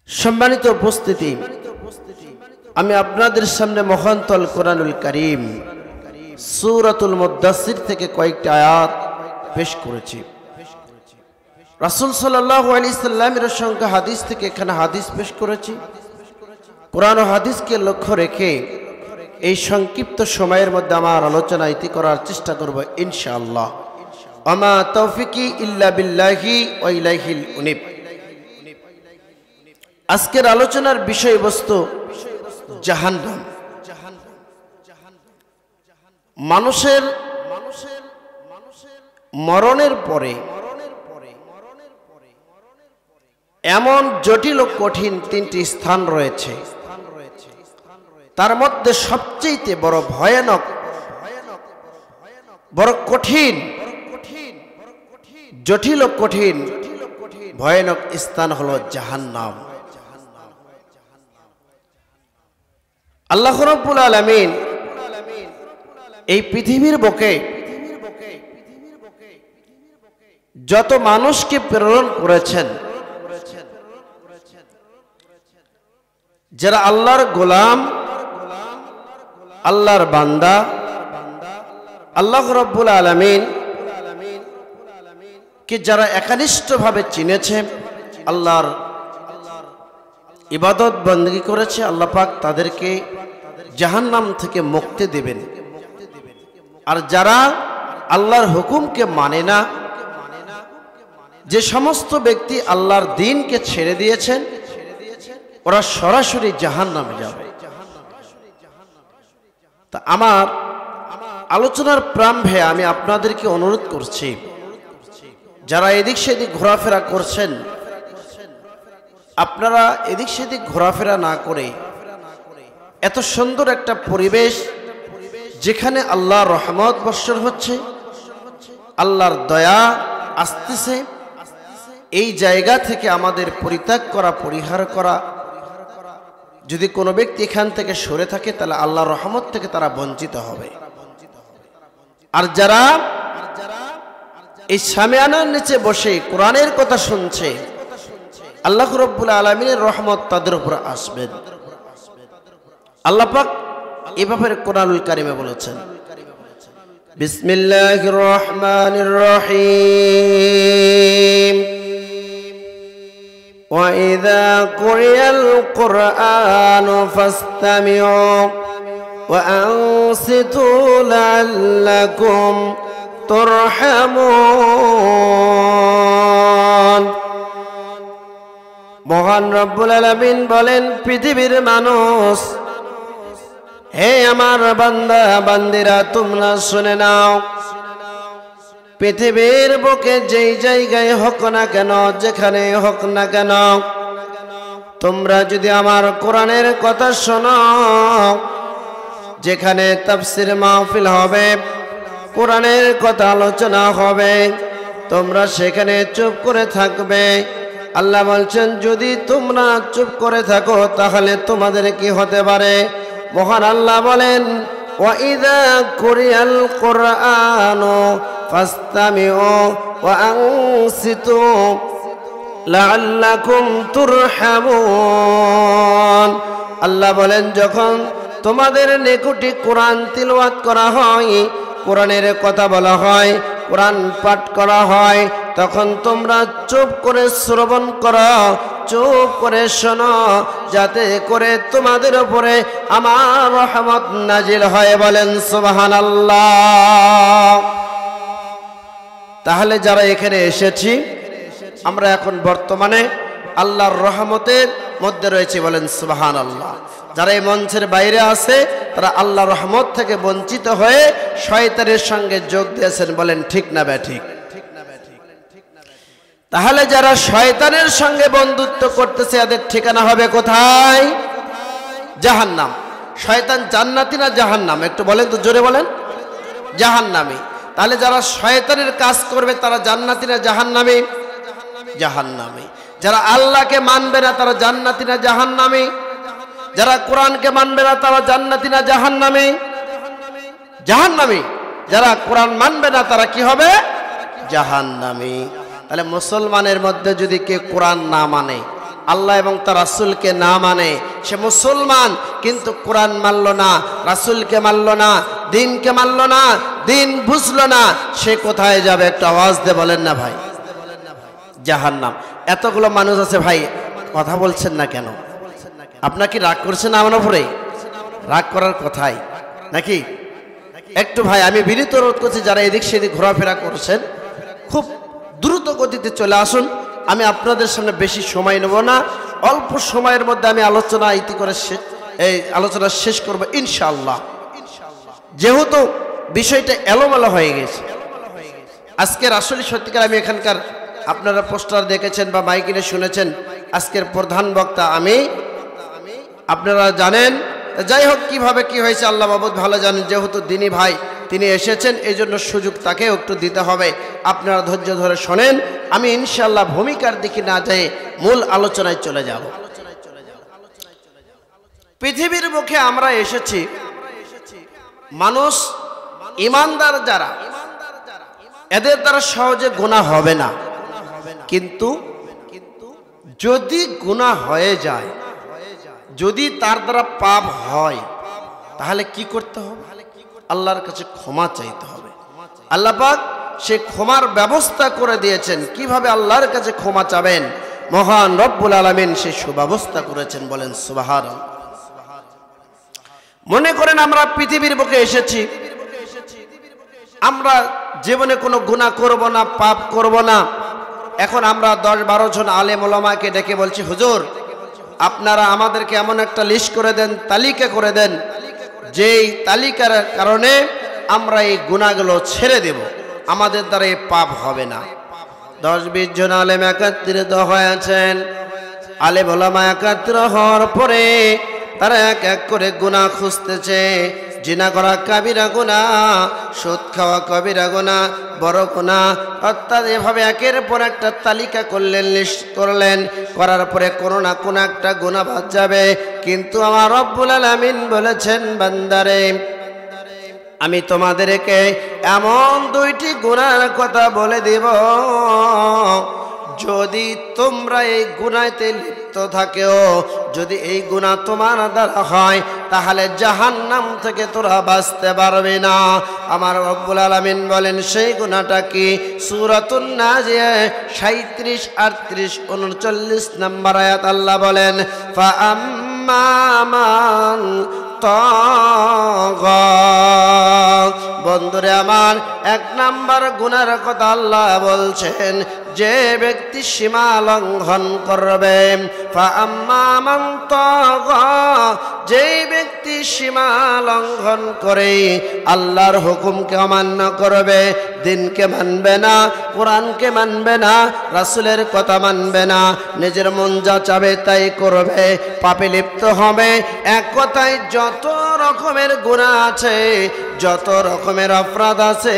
সম্মানিত উপস্থিতি, আমি আপনাদের সামনে মহান্তল কোরআনুল কারীম সূরাতুল মুদ্দাসসির থেকে কয়েকটি আয়াত পেশ করেছি। রাসূল সাল্লাল্লাহু আলাইহি সাল্লামের সঙ্গে হাদিস থেকে এখানে হাদিস পেশ করেছি। কোরআন ও হাদিসকে লক্ষ্য রেখে এই সংক্ষিপ্ত সময়ের মধ্যে আমার আলোচনা ইতি করার চেষ্টা করব ইনশাআল্লাহ। আমা তৌফিকি ইল্লা বিল্লাহি ওয়া ইলাইহিল উনিব। আজকের আলোচনার বিষয়বস্তু জাহান্নাম। মানুষের মরণের পরে এমন জটিল ও কঠিন তিনটি স্থান রয়েছে, তার মধ্যে সবচেয়ে বড় ভয়ানক, বড় কঠিন, জটিল ও কঠিন ভয়ানক স্থান হলো জাহান্নাম। আল্লাহ রাব্বুল আলামিন এই পৃথিবীর বুকে যত মানুষকে প্রেরণ করেছেন, যারা আল্লাহর গোলাম, আল্লাহর বান্দা, আল্লাহ রাব্বুল আলামিন কে যারা একনিষ্ঠভাবে চিনেছে, আল্লাহর ইবাদত বندگی করেছে, আল্লাহ পাক তাদেরকে জাহান্নাম থেকে মুক্তি দেবেন। আর যারা আল্লাহর হুকুমকে মানে না, যে সমস্ত ব্যক্তি আল্লাহর দ্বীনকে ছেড়ে দিয়েছেন, ওরা সরাসরি জাহান্নামে যাবে। তা আমার আলোচনার প্রারম্ভে আমি আপনাদেরকে অনুরোধ করছি, যারা এদিক সেদিক ঘোরাফেরা করছেন, আপনারা এদিক সেদিক ঘোরাফেরা না করে এত সুন্দর একটা পরিবেশ, যেখানে আল্লাহর রহমত বর্ষণ হচ্ছে, আল্লাহর দয়া আসতেছে, এই জায়গা থেকে আমাদের পরিত্যাগ করা, পরিহার করা। যদি কোনো ব্যক্তি এখান থেকে সরে থাকে, তাহলে আল্লাহর রহমত থেকে তারা বঞ্চিত হবে। আর যারা এই সামিয়ানার নিচে বসে কোরআনের কথা শুনছে, আল্লাহ রাব্বুল আলামিনের রহমত তাদের উপর আসবেন। আল্লাহ পাক এই ব্যাপারে কোরআনুল কারীমে বলেছেন, বিসমিল্লাহির রহমানির রহিম, ওয়া ইযা কুরিয়াল কুরআনু ফাসতামিউ ওয়া আনসিতু লাআল্লাকুম তুরহামুন। মহান রব্বুল আলামিন বলেন, পৃথিবীর মানুষ, হে আমার বান্দা বান্দিরা, তোমরা শুনে নাও। পৃথিবীর বুকে যেই জায়গায় হোক না কেন, যেখানে হোক না কেন, তোমরা যদি আমার কোরআনের কথা শোনো, যেখানে তাফসীর মাহফিল হবে, কোরআনের কথা আলোচনা হবে, তোমরা সেখানে চুপ করে থাকবে। আল্লাহ বলছেন, যদি তোমরা চুপ করে থাকো, তাহলে তোমাদের কি হতে পারে? মহান আল্লাহ বলেন, ওয়া ইযা কুরিয়াল কুরআনু ফাসতামিউ ওয়া আনসিতু লাআল্লাকুম তুরহামুন। আল্লাহ বলেন, যখন তোমাদের নিকটে কোরআন তিলাওয়াত করা হয়, কোরআনের কথা বলা হয়, কোরআন পাঠ করা হয়, তখন তোমরা চুপ করে শ্রবণ করো, চুপ করে শোনো, যাতে করে তোমাদের উপরে আমার রহমত নাজিল হয়। বলেন সুবহানাল্লাহ। তাহলে যারা এখানে এসেছি, আমরা এখন বর্তমানে আল্লাহর রহমতের মধ্যে রয়েছে। বলেন সুবহানাল্লাহ। যারা এই মঞ্চের বাইরে আছে, তারা আল্লাহর রহমত থেকে বঞ্চিত হয়ে শয়তানের সঙ্গে যোগ দিয়েছেন। বলেন ঠিক না ব্যাঠিক? তাহলে যারা শয়তানের সঙ্গে বন্ধুত্ব করতেছে, এদের ঠিকানা হবে কোথায়? জাহান্নাম। শয়তান জান্নাতি না জাহান্নাম? একটু বলেন তো, জোরে বলেন। জাহান্নামী। তাহলে যারা শয়তানের কাজ করবে, তারা জান্নাতি না জাহান্নামী? জাহান্নামী। যারা আল্লাহকে মানবে না, তারা জান্নাতি না জাহান্নামী? যারা কোরআনকে মানবে না, তারা জান্নাতি না জাহান্নামী? জাহান্নামী। যারা কোরআন মানবে না, তারা কি হবে? জাহান্নামী। তাহলে মুসলমানের মধ্যে যদি কেউ কোরআন না মানে, আল্লাহ এবং তার রাসূলকে না মানে, সে মুসলমান কিন্তু কোরআন মানল না, রাসূলকে মানল না, দিনকে মানল না, দিন বুঝলো না, সে কোথায় যাবে? একটু আওয়াজ দিয়ে বলেন না ভাই। জাহান্নাম। এতগুলো মানুষ আছে ভাই, কথা বলছেন না কেন? আপনার কি রাগ করছেন আমার উপরে? রাগ করার কথাই নাকি? একটু ভাই আমি বিনীত অনুরোধ করছি, যারা এদিক সেদিক ঘোরাফেরা করছেন খুব দ্রুত গতিতে চলে আসুন। আমি আপনাদের সামনে বেশি সময় নেব না, অল্প সময়ের মধ্যে আমি আলোচনা শেষ করব ইনশাআল্লাহ। যেহেতু বিষয়টা এলোমেলো হয়ে গেছে, আজকের আসলে সত্যিকার আমি এখানকার আপনারা পোস্টার দেখেছেন বা মাইকিনে শুনেছেন, আজকের প্রধান বক্তা আমি, আপনারা জানেন। যাই হোক, কিভাবে কি হয়েছে আল্লাহ বাবদ ভালো জানেন। যেহেতু দিনী ভাই তিনি এসেছেন, এই জন্য সুযোগ তাকে একটু দিতে হবে। আপনারা ধৈর্য ধরে শোনেন, আমি ইনশাআল্লাহ ভূমিকার দিকে না যেয়ে মূল আলোচনায় চলে যাব। পৃথিবীর মুখে আমরা এসেছি, মানুষ ইমানদার যারা, এদের দ্বারা সহজে গুনাহ হবে না। কিন্তু যদি গুনাহ হয়ে যায়, যদি তার দ্বারা পাপ হয়, তাহলে কি করতে হবে? আল্লাহর কাছে ক্ষমা চাইতে হবে। আল্লাহ পাক সে ক্ষমার ব্যবস্থা করে দিয়েছেন। কিভাবে আল্লাহর কাছে ক্ষমা চাবেন? মহান রব্বুল আলামিন সে সুব্যবস্থা করেছেন, বলেন সুবহানাল্লাহ। মনে করেন আমরা পৃথিবীর বুকে এসেছি, আমরা জীবনে কোনো গুনাহ করব না, পাপ করব না। এখন আমরা 10-12 জন আলেম ওলামাকে ডেকে বলছি, হুজুর আপনারা আমাদেরকে এমন একটা লিস্ট করে দেন, তালিকা করে দেন, যেই তালিকার কারণে আমরা এই গুনাহগুলো ছেড়ে দেব, আমাদের দ্বারা এই পাপ হবে না। 10-20 জন আলেম একত্রিত হয়েছেন। আলেম ওলামা একত্র হওয়ার পরে তারা এক এক করে গুনাহ খুঁজতেছে। জিনা করা কাবিরা গুনাহ, সুদ খাওয়া কবিরা গুনাহ, বড় গুনাহ, অর্থাৎ এভাবে একের পর একটা তালিকা করলেন, লিস্ট করলেন। করার পরে কোনো না কোনো একটা গুনাহ বাদ যাবে। কিন্তু আমার রব্বুল আলামিন বলেছেন, বান্দারে আমি তোমাদেরকে এমন 2টি গুনাহর কথা বলে দেব, যদি তোমরা এই গুনাহতে লিপ্ত থাকেও, যদি এই গুনাহ তোমার দ্বারা হয়, তাহলে জাহান্নাম থেকে তোরা বাঁচতে পারবে না। আমার রব্বুল আলামিন বলেন সেই গুনাহটা কি? সূরাতুন নাজিয়া 37, 38, 39 নম্বর আয়াত আল্লাহ বলেন, ফা আম্মা মান তাগা। বন্ধুরে আমার, 1 নাম্বার গুনার কথা আল্লাহ বলছেন, যে ব্যক্তি সীমা লঙ্ঘন করবে। ফা আম্মা মান তাগা, যেই ব্যক্তি সীমা লঙ্ঘন করে আল্লাহর হুকুমকে অমান্য করবে, দিনকে মানবে না, কোরআনকে মানবে না, রাসূলের কথা মানবে না, নিজের মন যা চাবে তাই করবে, পাপে লিপ্ত হবে। এক কথায় যত রকমের গুনাহ আছে, যত রকমের অপরাধ আছে,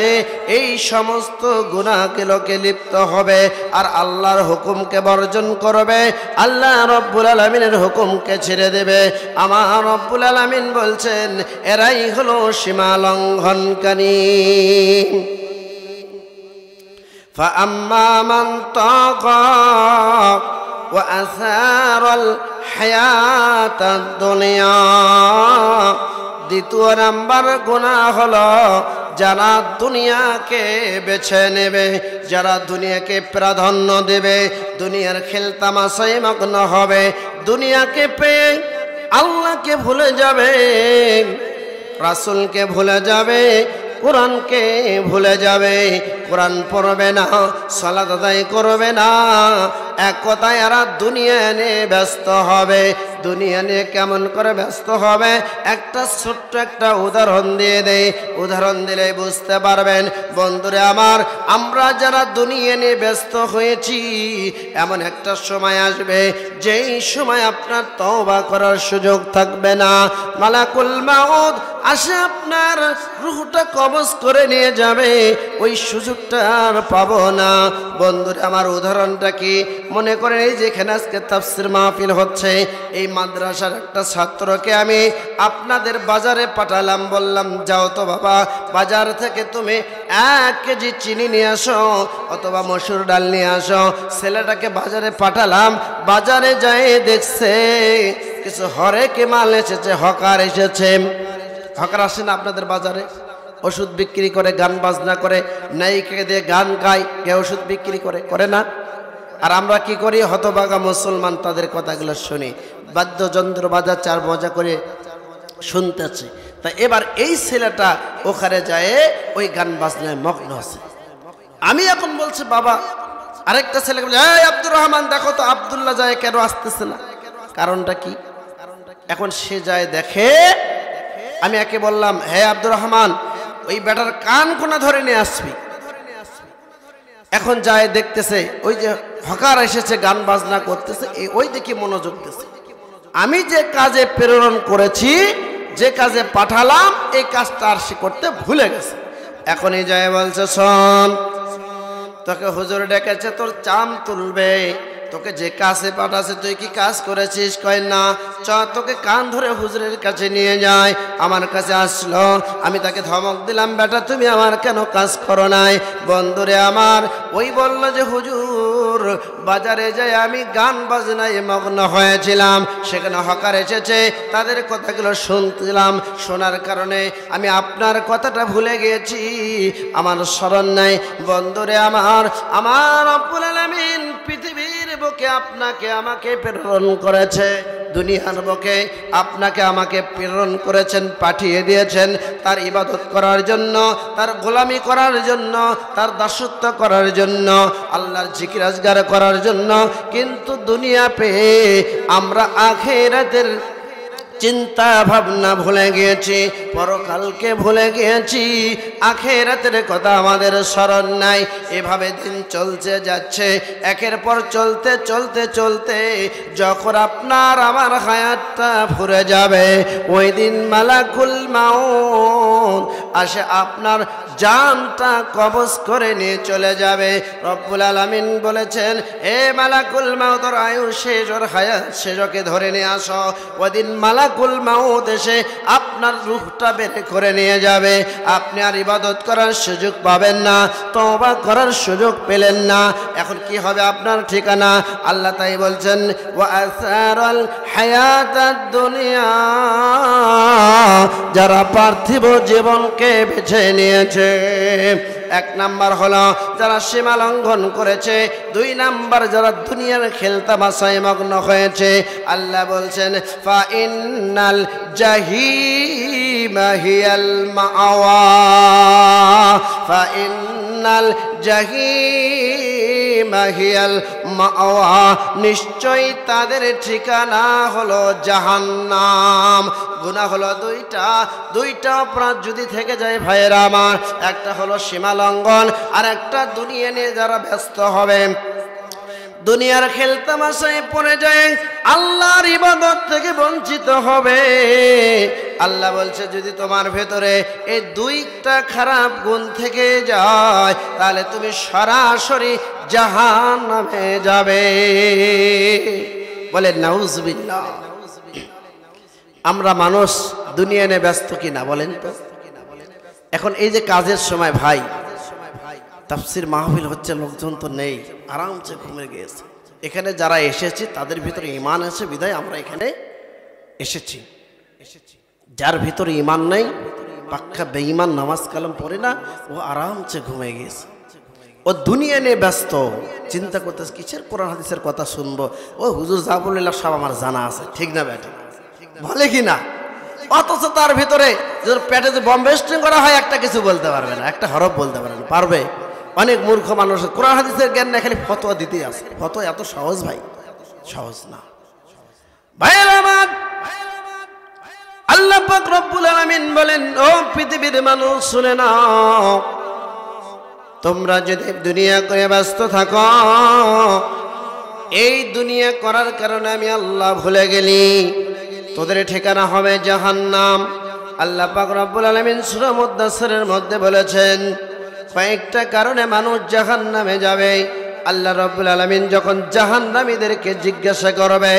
এই সমস্ত গুনাহগুলোকে লিপ্ত হবে আর আল্লাহর হুকুমকে বর্জন করবে, আল্লাহ রব্বুল আলামিনের হুকুমকে ছেড়ে দেবে। আমার রব্বুল আলামিন বলছেন এরাই হলো সীমা লঙ্ঘনকারী। فأما من طغى وأثار الحياة الدنيا, দ্বিতীয় নাম্বার গুনাহ হলো যারা দুনিয়াকে বেছে নেবে, যারা দুনিয়াকে প্রাধান্য দেবে, দুনিয়ার খেলতামাশায় মগ্ন হবে, দুনিয়াকে পেয়ে আল্লাহকে ভুলে যাবে, রাসূলকে ভুলে যাবে, কোরআনকে ভুলে যাবে, কোরআন পড়বে না, সালাত আদায় করবে না। এক কথায় এরা দুনিয়া নিয়ে ব্যস্ত হবে। দুনিয়া নিয়ে কেমন করে ব্যস্ত হবে? একটা ছোট্ট একটা উদাহরণ দিয়ে দেই, উদাহরণ দিলে বুঝতে পারবেন। বন্ধুরা আমার, আমরা যারা দুনিয়া নিয়ে ব্যস্ত হয়েছি, এমন একটা সময় আসবে যেই সময় আপনার তওবা করার সুযোগ থাকবে না। মালাকুল মাউত আসে আপনার রূহটা কবজ করে নিয়ে যাবে, ওই সুযোগটা আর পাবো না। বন্ধুরা আমার, উদাহরণটা কি? মনে করেন এই যেখানে আজকে তাফসীর মাহফিল হচ্ছে, এই মাদ্রাসার একটা ছাত্রকে আমি আপনাদের বাজারে পাঠালাম, বললাম যাও তো বাবা, বাজার থেকে তুমি 1 কেজি চিনি নিয়ে আসো অথবা মসুর ডাল নিয়ে আসো। ছেলেটাকে বাজারে পাঠালাম, বাজারে যায় দেখছে কিছু হরেক মাল এসেছে, হকার এসেছে। হকার আসে না আপনাদের বাজারে? ওষুধ বিক্রি করে, গান বাজনা করে, নায়িকা দিয়ে গান গায়, কে ওষুধ বিক্রি করে না? আর আমরা কি করি? হতভাগা মুসলমান তাদের কথাগুলো শুনি, বাদ্যযন্ত্র বাজাচ্ছে আর মজা করে শুনতেছে। তা এবার এই ছেলেটা ওখানে যায় ওই গান বাজনায় মগ্ন আছে। আমি এখন বলছি বাবা, আরেকটা ছেলেকে বলে, এই আব্দুর রহমান দেখো তো আব্দুল্লাহ যায় কেন আসতেছে না, কারণটা কি? এখন সে যায় দেখে, আমি একে বললাম, হে আব্দুর রহমান ওই বেটার কান কোনা ধরে নিয়ে আসবি। এখন যায় দেখতেছে ওই যে হকার এসেছে গান বাজনা করতেছে, ওই দেখি মনোযোগ দিতেছে। আমি যে কাজে প্রেরণ করেছি, যে কাজে পাঠালাম, এই কাজটা আর সে করতে ভুলে গেছে। এখনই যায় বলছে, শোন তোকে হুজুর ডেকেছে, তোর চাম তুলবে, তোকে যে কাজে পাঠাছে তুই কি কাজ করেছিস? কয় না। চ তোকে কান ধরে হুজুরের কাছে নিয়ে যায়। আমার কাছে আসলো, আমি তাকে ধমক দিলাম, বেটা তুমি আমার কেন কাজ করো নাই? বন্ধুরে আমার ওই বলল যে হুজুর বাজারে যাই আমি গান বাজনায় মগ্ন হয়েছিলাম, সেখানে হকার এসেছে, তাদের কথাগুলো শুনছিলাম, শোনার কারণে আমি আপনার কথাটা ভুলে গেছি, আমার স্মরণ নাই। বন্ধুরে আমার রব্বুল আলামিন পৃথিবীর বুকে আপনাকে আমাকে প্রেরণ করেছে, দুনিয়ার বুকে আপনাকে আমাকে প্রেরণ করেছেন, পাঠিয়ে দিয়েছেন তার ইবাদত করার জন্য, তার গোলামি করার জন্য, তার দাসত্ব করার জন্য, আল্লাহর জিকির আজগার করার জন্য। কিন্তু দুনিয়া পেয়ে আমরা আখিরাতের চিন্তা ভাবনা ভুলে গিয়েছি, পরকালকে ভুলে গিয়েছি, আখিরাতের কথা আমাদের স্মরণ নাই। এভাবে দিন চলছে যাচ্ছে, একের পর চলতে চলতে চলতে যখন আপনার আমার হায়াতটা ফুরে যাবে, ওই দিন মালাকুল মাউত আসে আপনার জানটা কবজ করে নিয়ে চলে যাবে। রব্বুল আলামিন বলেছেন, এ মালাকুল মাউত, ওর আয়ু শেষ, ওর হায়াত শেষ, ওকে ধরে নিয়ে আসো। ওদিন মালাকুল মাউত এসে আপনার রূহটা বের করে নিয়ে যাবে। আপনি আর ইবাদত করার সুযোগ পাবেন না, তওবা করার সুযোগ পেলেন না। এখন কি হবে আপনার ঠিকানা? আল্লাহ তাই বলছেন, ওয়া আসারাল হায়াতাদ দুনিয়া, যারা পার্থিব জীবনকে বেছে নিয়েছে। 1 নাম্বার হলো যারা সীমা লঙ্ঘন করেছে, 2 নাম্বার যারা দুনিয়ার খেলতামাশায় মগ্ন হয়েছে। আল্লাহ বলছেন, ফা ইন্নাল জাহিমা হিয়াল মাআওয়া, ফা ইন্নাল জাহিমা হিয়াল মাআওয়া, নিশ্চয়ই তাদের ঠিকানা হলো জাহান্নাম। গুনাহ হলো দুইটা অপরাধ যদি থেকে যায় ভাইয়েরা আমার, একটা হলো সীমা লঙ্ঘন, আর একটা দুনিয়া নিয়ে যারা ব্যস্ত হবে, দুনিয়ার খেলতামাশায় পড়ে যায়, আল্লাহর ইবাদত থেকে বঞ্চিত হবে। আল্লাহ বলছে, যদি তোমার ভেতরে এই 2টা খারাপ গুণ থেকে যায়, তাহলে তুমি সরাসরি জাহান্নামে যাবে। বলে নাউজুবিল্লাহ। আমরা মানুষ দুনিয়া নিয়ে ব্যস্ত কিনা বলেন তো? এখন এই যে কাজের সময় ভাই, তাফসীর মাহফিল হচ্ছে, লোকজন তো নেই, আরামসে ঘুমিয়ে গিয়েছে। এখানে যারা এসেছি তাদের ভিতরে ঈমান আছে বিধায় আমরা এখানে এসেছি। যার ভিতরে ঈমান নেই, পাক্কা বেঈমান, নামাজ কালাম পড়ে না, ও আরামসে ঘুমিয়ে গিয়েছে। ও দুনিয়া নিয়ে ব্যস্ত, চিন্তা করতেছে কিসের কোরআন হাদিসের কথা শুনবো। ও হুজুর যা বললেন সব আমার জানা আছে, ঠিক না বেটা? বলে কি না? অথচ তার ভিতরে পেটে যে বম্বে স্ট্রিং করা হয়, একটা কিছু বলতে পারবে না, একটা হরফ বলতে পারবে না। পারবে? অনেক মূর্খ মানুষ কোরআন হাদিসের জ্ঞান না, খালি ফতোয়া দিতেই আছে। ফতোয়া এত সহজ ভাই? সহজ না ভাইয়েরা আমার। আল্লাহ পাক রব্বুল আলামিন বলেন, ও পৃথিবীর মানুষ শুনে নাও, তোমরা যদি দুনিয়া করে ব্যস্ত থাকো, এই দুনিয়া করার কারণে আমি আল্লাহ ভুলে গেলি, তোদের ঠিকানা হবে জাহান্নাম। আল্লাহ পাক রব্বুল আলামিন সূরা মুদ্দাসসিরের মধ্যে বলেছেন, কয়েকটা কারণে মানুষ জাহান্নামে যাবে। আল্লাহ রব্বুল আলামিন যখন জাহান্নামীদেরকে জিজ্ঞাসা করবে,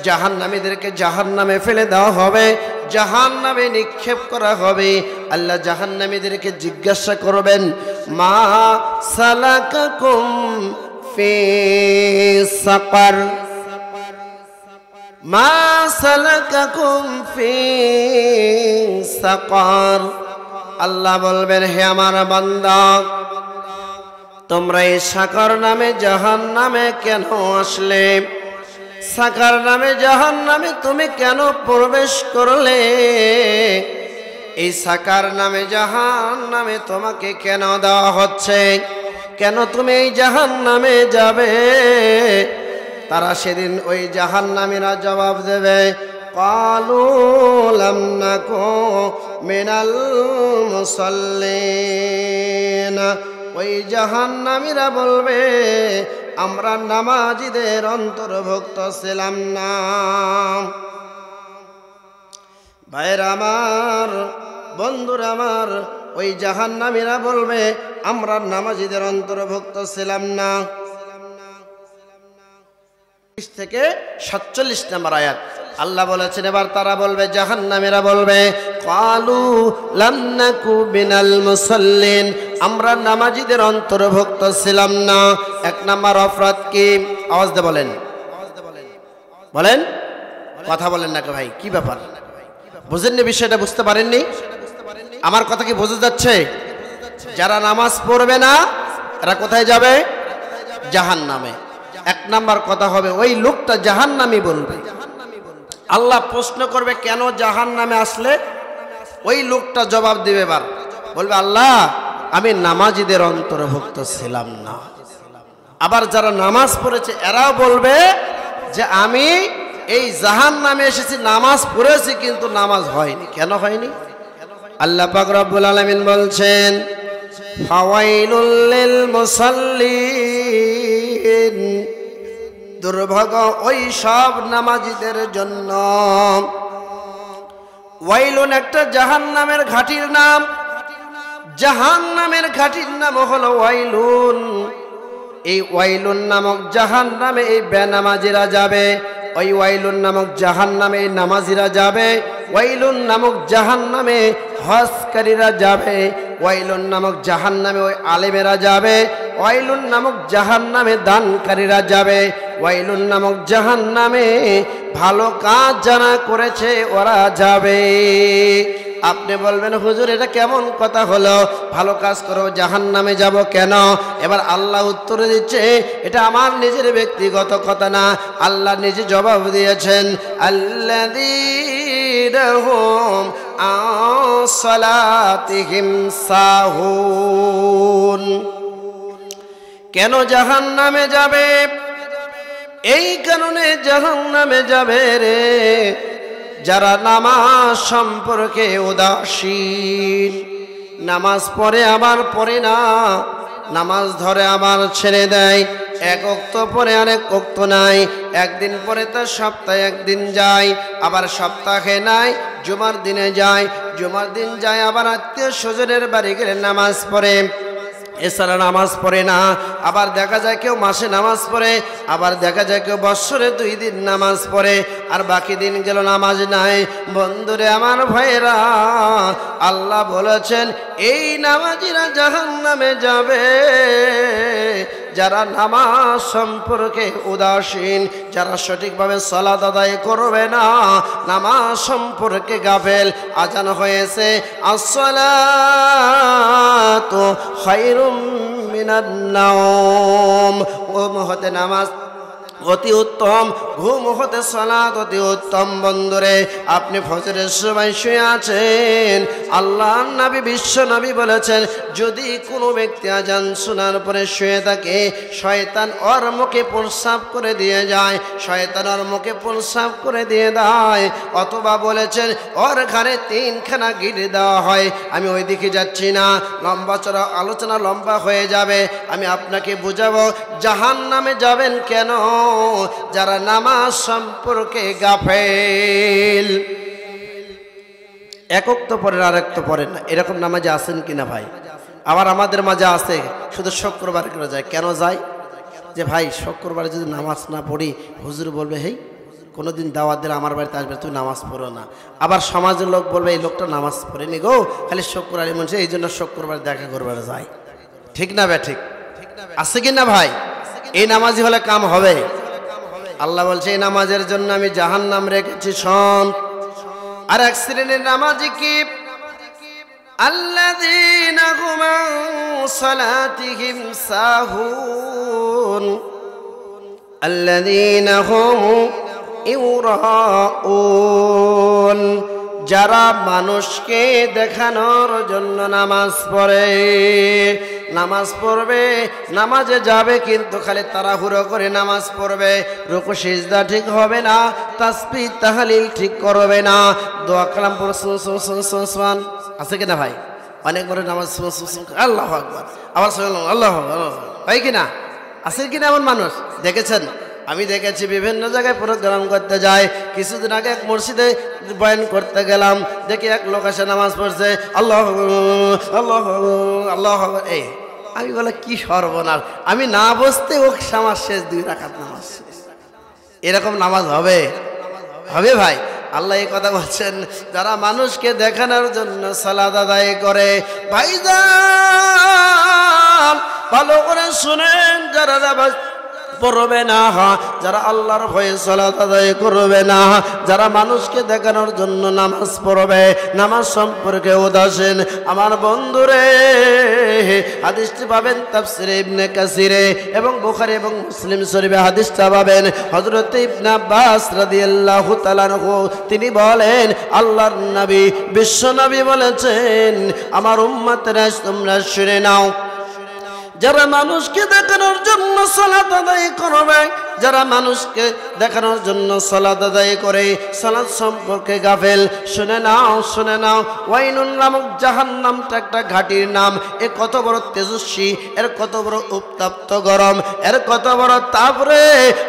জাহান্নামীদেরকে জাহান্নামে ফেলে দেওয়া হবে, জাহান্নামে নিক্ষেপ করা হবে, আল্লাহ জাহান্নামীদেরকে জিজ্ঞাসা করবেন, মা সালাকাকুম ফি সাকার, মা সালাকাকুম ফি সাকার। আল্লাহ বলবেন, হে আমার বান্দা, তোমরা এই সাকার নামে জাহান্নামে কেন আসলে? সাকার নামে জাহান্নামে তুমি কেন প্রবেশ করলে? এই সাকার নামে জাহান্নামে তোমাকে কেন দেওয়া হচ্ছে? কেন তুমি এই জাহান্নামে যাবে? তারা সেদিন ওই জাহান্নামীরা জবাব দেবে, ক্বালু লাম নাকু মিনাল মুসাল্লিন। ওই জাহান্নামীরা বলবে, আমরা নামাজীদের অন্তর্ভুক্ত ছিলাম না। ভাইরা আমার, বন্ধুরা আমার, ওই জাহান্নামীরা বলবে, আমরা নামাজীদের অন্তর্ভুক্ত ছিলাম না। থেকে 47 নম্বর আয়াত আল্লাহ বলেছেন, এবার তারা বলবে, জাহান্নামীরা বলবে, ক্বালু লাম নাকু মিনাল মুসাল্লিন, আমরা নামাজীদের অন্তর্ভুক্ত ছিলাম না। এক নম্বর অপরাধ কি? আওয়াজ দিয়ে বলেন, বলেন, কথা বলেন না ভাই, কি ব্যাপার? বুঝেননি বিষয়টা? বুঝতে পারেননি? আমার কথা কি বোঝা যাচ্ছে? যারা নামাজ পড়বে না এরা কোথায় যাবে? জাহান্নামে। এক নাম্বার কথা হবে, ওই লোকটা জাহান্নামী বলবে। আল্লাহ প্রশ্ন করবে, কেন জাহান্নামে আসলে? ওই লোকটা জবাব দিবে, এবার বলবে, আল্লাহ আমি নামাজীদের অন্তর্ভুক্ত ছিলাম না। আবার যারা নামাজ পড়েছে এরাও বলবে যে আমি এই জাহান্নামে এসেছি, নামাজ পড়েছি কিন্তু নামাজ হয়নি। কেন হয়নি? আল্লাহ পাক রব্বুল আলামিন বলছেন, ফাওয়াইলুল লিল মুসাল্লিন, দুর্ভাগ্য ওই সব নামাজীদের জন্য। ওয়াইলুন একটা জাহান্নামের ঘাটির নাম। জাহান্নামের ঘাটির নাম হলো ওয়াইলুন। এই ওয়াইলুন নামক জাহান্নামে এই বেনামাজিরা যাবে। ওই ওয়াইলুন নামক জাহান্নামে এই নামাজিরা যাবে। ওয়াইলুন নামক জাহান্নামে হজকারীরা যাবে। ওয়াইলুন নামক জাহান্নামে ওই আলেমেরা যাবে। ওয়াইলুন নামক জাহান্নামে দানকারীরা যাবে। ওয়াইলুন নামক জাহান্নামে ভালো কাজ যারা করেছে ওরা যাবে। আপনি বলবেন, হুজুর এটা কেমন কথা হলো? ভালো কাজ করো জাহান্নামে যাব কেন? এবার আল্লাহ উত্তর দিচ্ছে, এটা আমার নিজের ব্যক্তিগত কথা না, আল্লাহ নিজে জবাব দিয়েছেন, আল্লাযীনা হুম আন সালাতিহিম সাহুন। কেন জাহান্নামে যাবে? এই কারণে জাহান্নামে যাবে রে যারা নামাজ সম্পর্কে উদাসীন। নামাজ পড়ে আবার পড়ে না, নামাজ ধরে আবার ছেড়ে দেয়, এক ওক্ত পরে আরেক ওক্ত নাই, একদিন পরে তার সপ্তাহে একদিন যায়, আবার সপ্তাহে নাই, জুমার দিনে যায়, জুমার দিন যায়, আবার আত্মীয় স্বজনের বাড়ি গেলে নামাজ পড়ে, এছাড়া নামাজ পড়ে না। আবার দেখা যায় কেউ মাসে নামাজ পড়ে, আবার দেখা যায় কেউ বৎসরে 2 দিন নামাজ পড়ে, আর বাকি দিন গেল নামাজ নাই। বন্ধুরে আমার ভাইরা, আল্লাহ বলেছেন এই নামাজিরা জাহান্নামে যাবে যারা নামাজ সম্পর্কে উদাসীন, যারা সঠিকভাবে সালাত আদায় করবে না, নামাজ সম্পর্কে গাফেল। আজান হয়েছে, আসসালাতু খায়রুম মিনান নাওম, ঘুম হতে নামাজ অতি উত্তম, ঘুম হতে সালাত অতি উত্তম। বন্ধুরে, আপনি ফজরের সময় শুয়ে আছেন, আল্লাহর নবী বিশ্ব নবী বলেছেন, যদি কোনো ব্যক্তি আজান শোনার পরে শুয়ে থাকে, শয়তান ওর মুখে প্রস্রাব করে দিয়ে যায়, শয়তান ওর মুখে প্রস্রাব করে দিয়ে দেয়। অথবা বলেছেন ওর ঘরে 3খানা গিট দেওয়া হয়। আমি ওই দিকে যাচ্ছি না, লম্বা চড়া আলোচনা লম্বা হয়ে যাবে। আমি আপনাকে বুঝাবো জাহান্নামে যাবেন কেন? যারা নামাজ সম্পর্কে গাফেল। একক তো পড়েন, আরেক তো পড়েন না, এরকম নামাজে আছেন কিনা ভাই? আবার আমাদের মাঝে আছে শুধু শুক্রবার করে যায়। কেন যায়? যে ভাই শুক্রবারে যদি নামাজ না পড়ি হুজুর বলবে হেই কোনোদিন দাওয়াত দিলে আমার বাড়িতে আসবে, তুই নামাজ পড়ো না। আবার সমাজের লোক বলবে এই লোকটা নামাজ পড়েনি গো, খালি শুক্রবারই মনে এই জন্য শুক্রবার দেখা করবার যায়। ঠিক না বে ঠিক আছে কি না ভাই? এই নামাজি হলে কাম হবে? আল্লাহ বলছে এই নামাজের জন্য আমি জাহান্নাম রেখেছি। শোন, আর এক শ্রেণীর নামাজি কি? আল্লাযীনা হুম আন সালাতিহিম সাহুন আল্লাযীনা হুম ইউরাউন, যারা মানুষকে দেখানোর জন্য নামাজ পড়ে। নামাজ পড়বে, নামাজে যাবে, কিন্তু খালি তাড়াহুড়ো করে নামাজ পড়বে, রুকু সিজদা ঠিক হবে না, তাসবিহ তাহলিল ঠিক করবে না, দোয়া কালাম পড়ে সুবহান আছে কিনা ভাই? অনেক বড় নামাজ আল্লাহু আকবার, আবার আল্লাহু আকবার, হয় কিনা? আছে কিনা এমন মানুষ? দেখেছেন? আমি দেখেছি বিভিন্ন জায়গায় প্রোগ্রাম করতে যায়। কিছুদিন আগে এক মসজিদে বয়ান করতে গেলাম, দেখি এক লোক এসে নামাজ পড়ছে আল্লাহ আল্লাহ আল্লাহ। এই আমি বলে কি সর্বনাশ, আমি না বসতে ও নামাজ শেষ, 2 রাকাত নামাজ শেষ। এরকম নামাজ হবে? হবে ভাই? আল্লাহ এই কথা বলছেন, যারা মানুষকে দেখানোর জন্য সালাত আদায় করে। ভাইজান ভালো করে শুনেন, যারা পড়বে না, যারা আল্লাহর ভয়ে সালাত আদায় করবে না, যারা মানুষকে দেখানোর জন্য নামাজ পড়বে, নামাজ সম্পর্কে উদাসীন, আমার বন্ধুরে হাদিসটি পাবেন তাফসিরে ইবনে কাসিরে এবং বুখারী এবং মুসলিম শরীফে হাদিসটা পাবেন। হযরত ইবনে আব্বাস রাদিয়াল্লাহু তাআলা আনহু তিনি বলেন, আল্লাহর নবী বিশ্ব নবী বলেছেন, আমার উম্মতরা তোমরা শুনে নাও, যারা মানুষকে দেখানোর জন্য সালাত আদায় করবে, যারা মানুষকে দেখানোর জন্য সালাত আদায় করে, সালাত সম্পর্কে গাফেল, শুনে নাও শুনে নাও। ওয়াইনুন নামক জাহান্নামটা একটা ঘাটির নাম। এ কত বড় তেজস্বী, এর কত বড় উত্তপ্ত গরম, এর কত বড় তাপ রে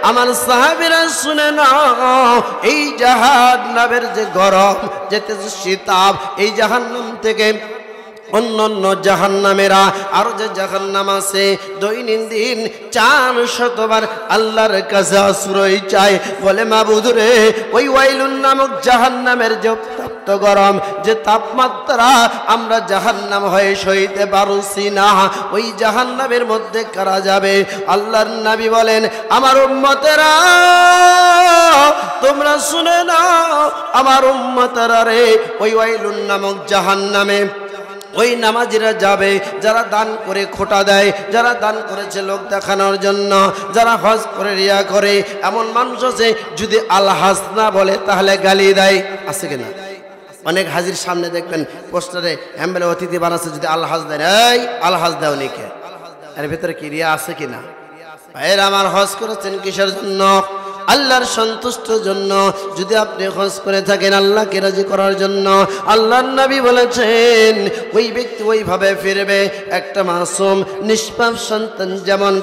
আমার সাহাবীরা, শুনে নাও। এই জাহান্নামের যে গরম, যে তেজস্বী তাপ, এই জাহান্নাম থেকে অন্যান্য জাহান্নামেরা আরো যে জাহান্নাম আছে, দৈনন্দিন 400 বার আল্লাহর কাছে আশ্রয় চায়, বলে মাবুদ রে, ওই ওয়াইলুন নামক জাহান্নামের যে উত্তপ্ত গরম, যে তাপমাত্রা আমরা জাহান্নাম হয়ে সইতে পারছি না, ওই জাহান্নামের মধ্যে কারা যাবে? আল্লাহর নবী বলেন, আমার উম্মতেরা তোমরা শুনে নাও, আমার উম্মতেরা রে, ওই ওয়াইলুন নামক জাহান্নামে ওই নামাজিরা যাবে, যারা দান করে খোটা দেয়, যারা দান করেছে লোক দেখানোর জন্য, যারা হজ করে রিয়া করে। এমন মানুষ আছে যদি আলহাজ না বলে তাহলে গালি দেয়, আছে কিনা? অনেক হাজির সামনে দেখবেন পোস্টারে হ্যাম্বেলে অতিথি বানাচ্ছে, যদি আলহাজ দেয়, এই আলহাজ দেও নিকে, এর ভিতরে কি রিয়া আছে কিনা? ভাইয়েরা আমার, হজ করেছেন কিসের জন্য? আল্লাহর সন্তুষ্টির জন্য। যদি আপনি হজ করে থাকেন আল্লাহকে রাজি করার জন্য, আল্লাহর নবী বলেছেন ওই ব্যক্তি ওইভাবে ফিরবে একটা মাসুম নিষ্পাপ সন্তান যেমন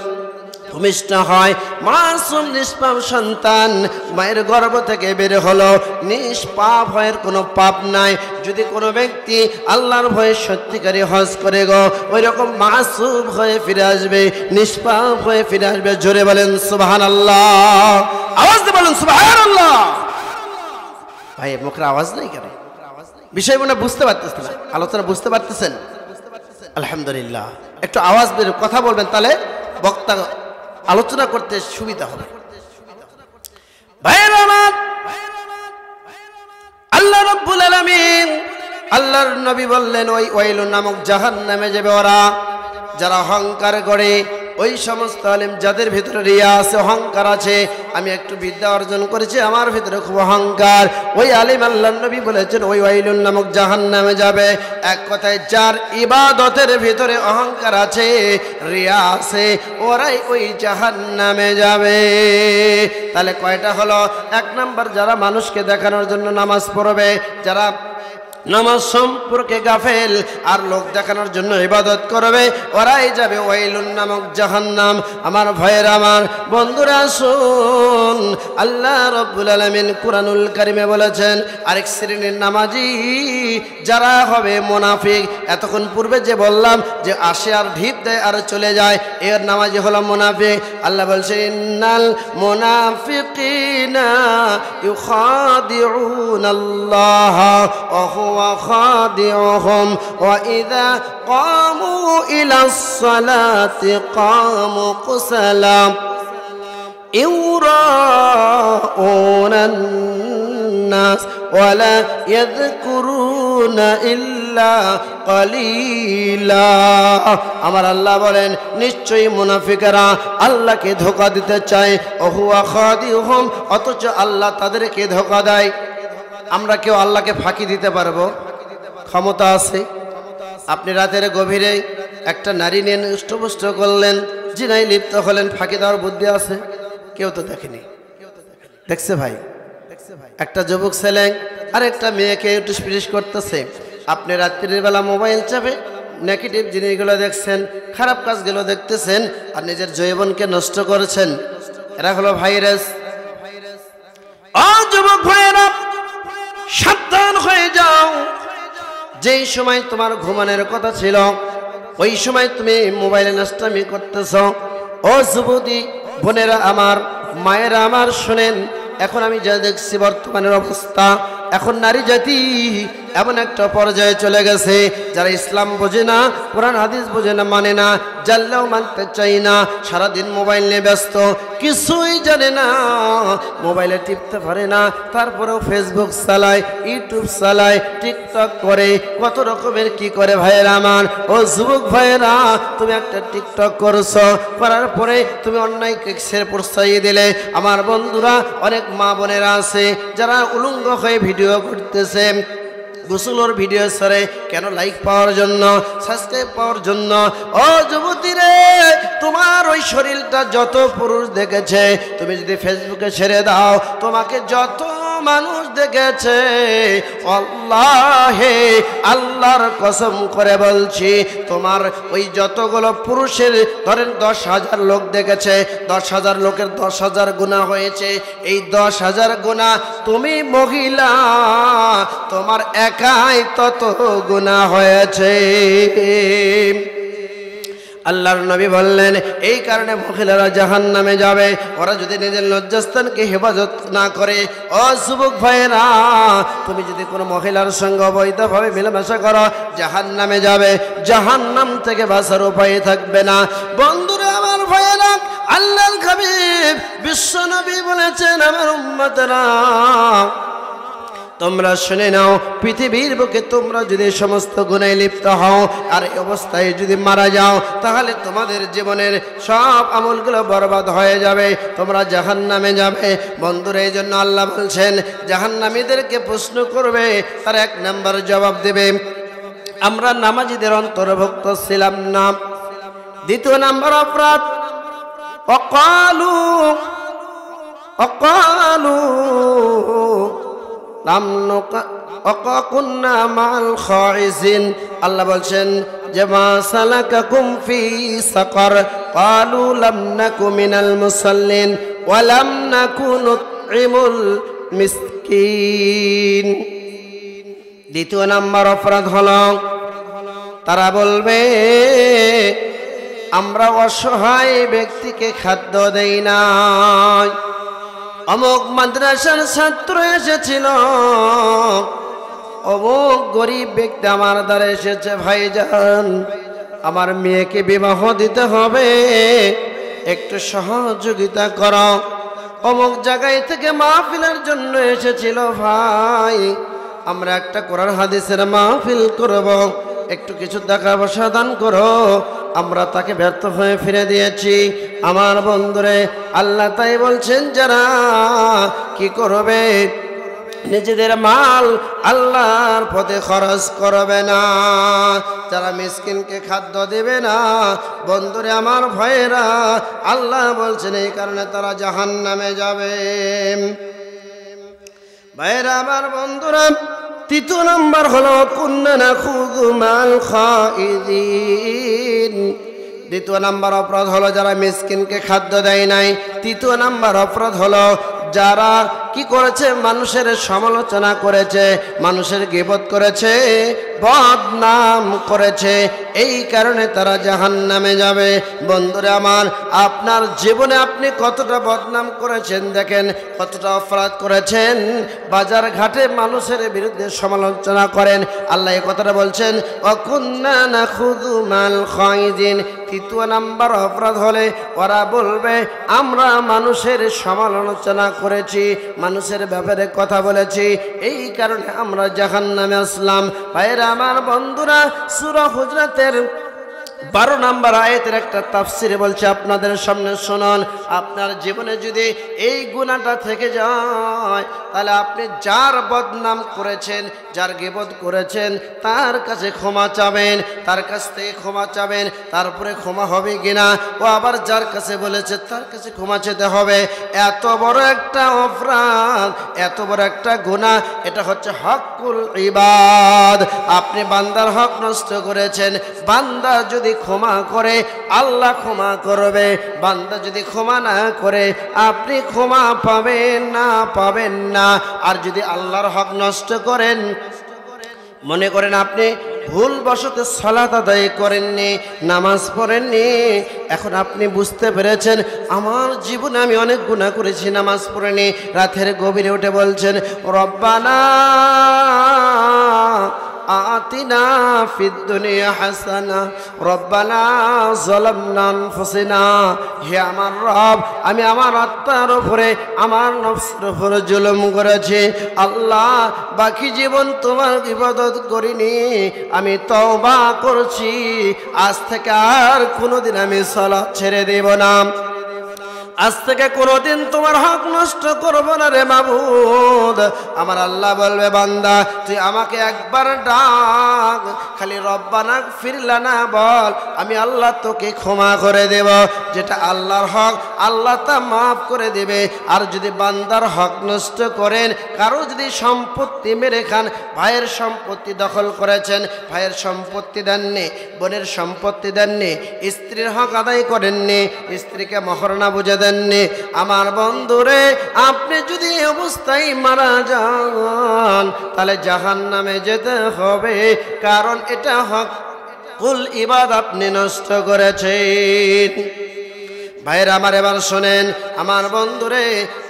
ভূমিষ্ঠ হয়। মাসুম নিষ্পাপ সন্তান মায়ের গর্ভ থেকে বের হলো, নিষ্পাপ হয়, কোনো পাপ নাই। যদি কোনো ব্যক্তি আল্লাহর ভয়ে সত্যিকারী হজ করে গো, ওই রকম মাসুম হয়ে ফিরে আসবে, নিষ্পাপ হয়ে ফিরে আসবে। জোরে বলেন সুবহানাল্লাহ, আওয়াজ দিয়ে বলেন সুবহানাল্লাহ। ভাই মুখের আওয়াজ নেই কেন? বিষয় মনে বুঝতে পারতেছেন না, আলোচনা বুঝতে পারতেছেন? আলহামদুলিল্লাহ। একটু আওয়াজ বের কথা বলবেন, তাহলে বক্তা আলোচনা করতে সুবিধা হবে। ভাইয়েরা আমার, আল্লাহ রাব্বুল আলামিন, আল্লাহর নবী বললেন ওই ওয়াইলুন নামক জাহান্নামে যাবে ওরা যারা অহংকার করে। ওই সমস্ত আলেম যাদের ভিতরে রিয়া আছে, অহংকার আছে, আমি একটু বিদ্যা অর্জন করেছি, আমার ভিতরে খুব অহংকার, ওই আলেম আল্লাহর নবী বলেছেন ওই ওয়াইলুন নামক জাহান্নামে যাবে। এক কথায় যার ইবাদতের ভিতরে অহংকার আছে, রিয়া আছে, ওরাই ওই জাহান্নামে যাবে। তাহলে কয়টা হলো? 1 নাম্বার, যারা মানুষকে দেখানোর জন্য নামাজ পড়বে, যারা নামাজ সম্পর্কে গাফেল আর লোক দেখানোর জন্য ইবাদত করবে, ওরাই যাবে ওয়াইলুন নামক জাহান্নাম। আমার ভাইয়ের, আমার বন্ধুরা, শুন, আল্লাহ রাব্বুল আলামিন কুরআনুল কারীমে বলেছেন আরেক শ্রেণীর নামাজি যারা হবে মুনাফিক। এতক্ষণ পূর্বে যে বললাম যে আসে আর ঢিপ দেয় আর চলে যায়, এর নামাজি হলো মুনাফিক। আল্লাহ বলছেন ইন্নাল মুনাফিকিনা ইউখাদিউনাল্লাহ ওয়া হুয়া খাদিউহুম ওয়া ইযা ক্বামু ইলাস সালাতি ক্বামু কুসালা ইউরাউনান নাস ওয়া লা ইয়াযকুরুনা ইল্লা কালিলা। আমার আল্লাহ বলেন নিশ্চয়ই মুনাফিকরা আল্লাহকে ধোঁকা দিতে চায়, ওহুয়া খাদিউহুম, অথচ আল্লাহ তাদেরকে ধোঁকা দেয়। আমরা কেউ আল্লাহকে ফাঁকি দিতে পারবো? ক্ষমতা আছে? আপনি রাতের গভীরে একটা নারী নিয়ে নষ্টভ্রষ্ট করলেন, জিনায় লিপ্ত হলেন, ফাঁকি দেওয়ার বুদ্ধি আছে? কেউ তো দেখেনি। দেখছে ভাই? একটা যুবক ছেলে আর একটা মেয়েকে টুসপিস করতেছে, আপনি রাত্রির বেলা মোবাইল চাপে নেগেটিভ জিনিসগুলো দেখছেন, খারাপ কাজগুলো দেখতেছেন আর নিজের যৌবনকে নষ্ট করেছেন। এরা হলো ভাইরাস। ও যুবক ভাইয়েরা, সাবধান হয়ে যাও। যেই সময় তোমার ঘুমানোর কথা ছিল ওই সময় তুমি মোবাইলে নষ্টামি করতেছ। ও যুবতী বোনেরা আমার, মায়েরা আমার, শোনেন, এখন আমি যা দেখছি বর্তমানের অবস্থা, এখন নারী জাতি এমন একটা পর্যায়ে চলে গেছে যারা ইসলাম বোঝে না, কোরআন হাদিস বোঝে না, মানে না, জানলেও মানতে চাই না, সারাদিন মোবাইল নিয়ে ব্যস্ত, কিছুই জানে না, মোবাইলে টিপতে পারে না, তারপরেও ফেসবুক চালায়, ইউটিউব চালায়, টিকটক করে, কত রকমের কি করে। ভাইয়েরা আমার, ও যুবক ভাইয়েরা, তুমি একটা টিকটক করছো, করার পরে তুমি অন্যায় কেক্সের প্রশ্রয় দিলে। আমার বন্ধুরা, অনেক মা বোনেরা আছে যারা উলঙ্গ হয়ে ভিডিও করতেছে, গোসলের ভিডিও সরে, কেন? লাইক পাওয়ার জন্য, সাবস্ক্রাইব পাওয়ার জন্য। ও যুবতী রে, তোমার ওই শরীরটা যত পুরুষ দেখেছে, তুমি যদি ফেসবুকে ছেড়ে দাও, তোমাকে যত মানুষ দেখেছে, আল্লাহে, আল্লাহর কসম করে বলছি, তোমার ওই যতগুলো পুরুষের ধরেন 10,000 লোক দেখেছে, 10,000 লোকের 10,000 গুনাহ হয়েছে। এই 10,000 গুনাহ তুমি মহিলা, তোমার একাই তত গুনাহ হয়েছে। আল্লাহর নবী বললেন এই কারণে মহিলারা জাহান্নামে যাবে, ওরা যদি নিজের লজ্জাস্থানকে হেফাজত না করে। ও যুবক ভাইয়েরা, তুমি যদি কোনো মহিলার সঙ্গে অবৈধভাবে মেলামেশা করো, জাহান্নামে যাবে, জাহান্নাম থেকে বাঁচার উপায় থাকবে না। বন্ধুরা আমার, ভাইয়েরা, আল্লাহর হাবিব বিশ্ব নবী বলেছেন, আমার উম্মতেরা তোমরা শুনে নাও, পৃথিবীর বুকে তোমরা যদি সমস্ত গুনাহে লিপ্ত হও আর এই অবস্থায় যদি মারা যাও, তাহলে তোমাদের জীবনের সব আমলগুলো বরবাদ হয়ে যাবে, তোমরা জাহান্নামে যাবে। বন্ধুরা, এই জন্য আল্লাহ বলছেন জাহান্নামীদেরকে প্রশ্ন করবে, তার 1 নম্বর জবাব দেবে আমরা নামাজীদের অন্তর্ভুক্ত ছিলাম না। 2 নম্বর অপরাধ, অকালু আল্লাহ বলছেন যে মা সালাকাকুম ফি সাকার ক্বালু লাম নাকু মিনাল মুসাল্লিন ওয়া লাম নাকু নুতঈমুল মিসকিন। 2 নম্বর অপরাধ হলো তারা বলবে আমরা অসহায় ব্যক্তিকে খাদ্য দেই না। অমুক মাদ্রাসার ছাত্র এসেছিল, অমুক গরিব ব্যক্তি আমার দ্বারা এসেছে, ভাইজান আমার মেয়েকে বিবাহ দিতে হবে, একটু সহযোগিতা করো। অমুক জায়গায় থেকে মাহফিলের জন্য এসেছিল, ভাই আমরা একটা কোরআন হাদিসের মাহফিল করব, একটু কিছু টাকা পয়সা দান করো। আমরা তাকে ব্যর্থ হয়ে ফিরে দিয়েছি। আমার বন্ধুরে, আল্লাহ তাই বলছেন যারা কি করবে, নিজেদের মাল আল্লাহর পথে খরচ করবে না, যারা মিসকিনকে খাদ্য দেবে না, বন্ধুরে আমার ভাইয়েরা, আল্লাহ বলছেন এই কারণে তারা জাহান্নামে যাবে। ভাইয়েরা আমার, বন্ধুরা তৃতীয় নাম্বার হলো কুন্না নাখুযু মাল খাইদিন। দ্বিতীয় নাম্বার অপরাধ হলো যারা মিসকিনকে খাদ্য দেয় নাই। তৃতীয় নাম্বার অপরাধ হলো যারা কি করেছে, মানুষের সমালোচনা করেছে, মানুষের গীবত করেছে, বদনাম করেছে, এই কারণে তারা জাহান্নামে যাবে। বন্ধুরা আমার, আপনার জীবনে আপনি কতটা বদনাম করেছেন দেখেন, কতটা অপরাধ করেছেন। বাজার ঘাটে মানুষের বিরুদ্ধে সমালোচনা করেন, আল্লাহ এই কথাটা বলছেন ওয়াকুন্না নাখুযু মাল খাইদিন। তৃতীয় নাম্বার অপরাধ হলে ওরা বলবে আমরা মানুষের সমালোচনা করেছি, মানুষের ব্যাপারে কথা বলেছি, এই কারণে আমরা জাহান্নামে আসলাম। ভাইরা আমার, বন্ধুরা, সূরা হুজরাতের 12 নম্বর আয়াতের একটা তাফসিরে বলছে আপনাদের সামনে শুনুন। আপনার জীবনে যদি এই গুনাহটা থেকে যায়, তাহলে আপনি যার বদনাম করেছেন, যার গীবত করেছেন, তার কাছে ক্ষমা চাবেন, তার কাছ থেকে ক্ষমা চাবেন, তারপরে ক্ষমা হবে কিনা। ও আবার যার কাছে বলেছে তার কাছে ক্ষমা চেতে হবে। এত বড় একটা অপরাধ, এত বড় একটা গুনাহ, এটা হচ্ছে হকুল ইবাদ। আপনি বান্দার হক নষ্ট করেছেন, বান্দা যদি ক্ষমা করে আল্লাহ ক্ষমা করবে, বান্দা যদি ক্ষমা না করে আপনি ক্ষমা পাবেন না। আর যদি আল্লাহর হক নষ্ট করেন, মনে করেন আপনি ভুলবশত সালাত আদায় করেননি, নামাজ পড়েননি, এখন আপনি বুঝতে পেরেছেন আমার জীবনে আমি অনেক গুনাহ করেছি, নামাজ পড়েনি, রাতের গভীরে উঠে বলছেন রব্বানা আতিনা ফিদ দুনিয়া হাসানা রব্বানা যালামনা আনফুসানা। হে আমার রব, আমি আমার আত্মার উপরে, আমার নফসের উপরে জুলুম করেছি। আল্লাহ, বাকি জীবন তোমার ইবাদত করিনি, আমি তওবা করছি, আজ থেকে আর কোনোদিন আমি সালাত ছেড়ে দেব না, আজ থেকে কোনোদিন তোমার হক নষ্ট করবো না রে মাবুদ। আমার আল্লাহ বলবে বান্দা তুই আমাকে একবার ডাক, খালি রব্বানা ফিরলানা বল, আমি আল্লাহ তোকে ক্ষমা করে দেব। যেটা আল্লাহর হক আল্লাহ তা মাফ করে দেবে। আর যদি বান্দার হক নষ্ট করেন, কারো যদি সম্পত্তি মেরে খান, ভাইয়ের সম্পত্তি দখল করেছেন, ভাইয়ের সম্পত্তি দেননি, বোনের সম্পত্তি দেননি, স্ত্রীর হক আদায় করেননি, স্ত্রীকে মহরনা বুঝে দেননি, আমার বন্ধুরে আপনি যদি এই অবস্থায় মারা যান তাহলে জাহান্নামে যেতে হবে, কারণ এটা হকুল ইবাদ আপনি নষ্ট করেছেন। ভাইরা আমার, এবার শোনেন আমার বন্ধুরে,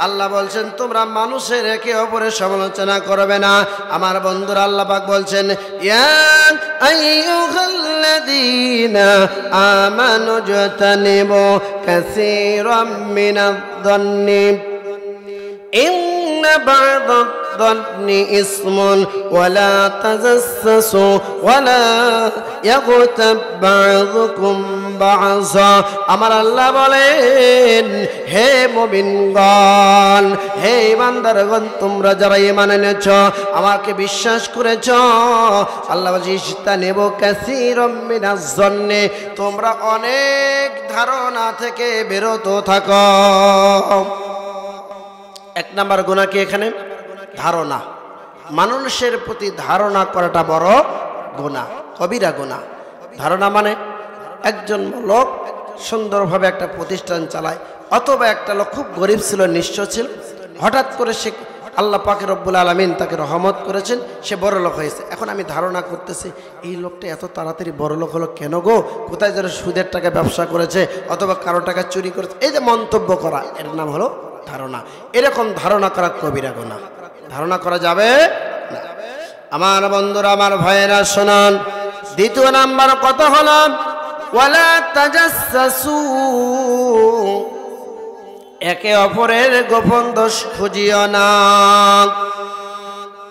আল্লাহ বলছেন তোমরা মানুষের একে অপরের সমালোচনা করবে না। আমার বন্ধুরা, আল্লাহ পাক বলছেন ইয়া আইয়ুহাল্লাযীনা আমানু জতানিবু কাসীরাম মিনায-যন্নি ইন্না বা'দায-যন্নি ইসমুন ওয়ালা তাজাসসু ওয়ালা ইয়াগতাব বা'যুকুম বা'যা। আমার আল্লাহ বলেন হে মুমিনগণ, হে ইমানদারগণ, তোমরা যারা ঈমান এনেছো, আমাকে বিশ্বাস করেছো, আল্লাহ বলছে ইজতানিবু কাসীরাম মিনায-যন্নি, তোমরা অনেক ধারণা থেকে বিরত থাকো। এক নাম্বার গুনাহ কি এখানে? ধারণা। মানুষের প্রতি ধারণা করাটা বড় গুনাহ, কবিরা গুনাহ। ধারণা মানে একজন লোক সুন্দরভাবে একটা প্রতিষ্ঠান চালায়, অথবা একটা লোক খুব গরিব ছিল, নিঃস্ব ছিল, হঠাৎ করে সে আল্লাহ পাক রব্বুল আলামিন তাকে রহমত করেছেন, সে বড় লোক হয়েছে। এখন আমি ধারণা করতেছি এই লোকটা এত তাড়াতাড়ি বড় লোক হলো কেন গো, কোথায় যেন সুদের টাকা ব্যবসা করেছে অথবা কারো টাকা চুরি করেছে, এই যে মন্তব্য করা, এর নাম হলো ধারণা। এরকম ধারণা করা কবিরা গুনাহ, ধারণা করা যাবে না। আমার বন্ধুরা, আমার ভাইয়েরা শুনুন, দ্বিতীয় নাম্বার কথা হলো ওয়ালা তাজাসসু, একে অপরের গোপন দোষ খুঁজিও না।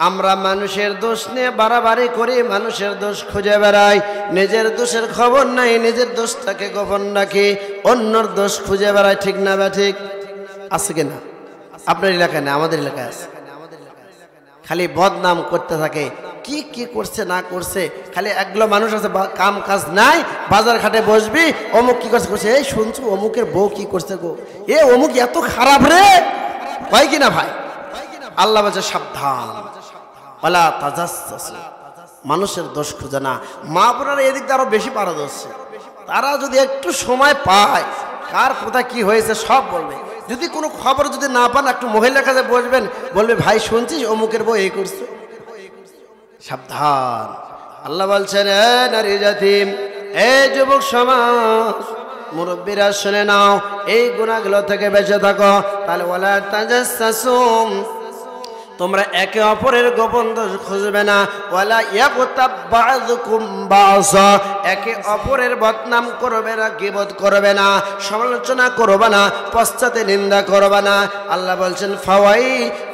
আমরা মানুষের দোষ নিয়ে বাড়াবাড়ি করি, মানুষের দোষ খুঁজে বেড়াই, নিজের দোষের খবর নাই, নিজের দোষটাকে গোপন রাখি, অন্যর দোষ খুঁজে বেড়াই। ঠিক না বা ঠিক? আছে কিনা? আপনার এলাকায় না, আমাদের এলাকায় আছে। খালি বদনাম করতে থাকে, কি কি করছে না করছে, খালি একগুলো মানুষ আছে কাম কাজ নাই, বাজার ঘাটে বসবি, অমুক কি করছে, এই শুনছো অমুকের বউ কি করছে গো, এ অমুক এত খারাপ রে, হয় কিনা ভাই? আল্লাহ বলছে সাবধান, ওয়ালা তাজাসসাসু, মানুষের দোষ খুঁজে না। মা বোনেরা এদিক দিয়ে আরো বেশি পারদর্শী। তারা যদি একটু সময় পায় কার কোথায় কি হয়েছে সব বলবে। যদি কোনো খবর যদি না পান একটু মহিলার কাছে বসবেন, বলবে ভাই শুনছিস অমুকের বউ এই করছে। সাবধান। আল্লাহ বলছেন এ নারী জাতি, এ যুবক সমাজ, মুরব্বীরা শুনে নাও, এই গুনাহগুলো থেকে বেঁচে থাকো। তাহলে ওয়ালা তাজাসসাসু, তোমরা একে অপরের গোপন দোষ খুঁজবে না। ওয়ালা ইয়াগতাব বাযুকুম বাযা, একে অপরের বদনাম করবে না, গীবত করবে না, সমালোচনা করবে না, পশ্চাতে নিন্দা করবে না। আল্লাহ বলছেন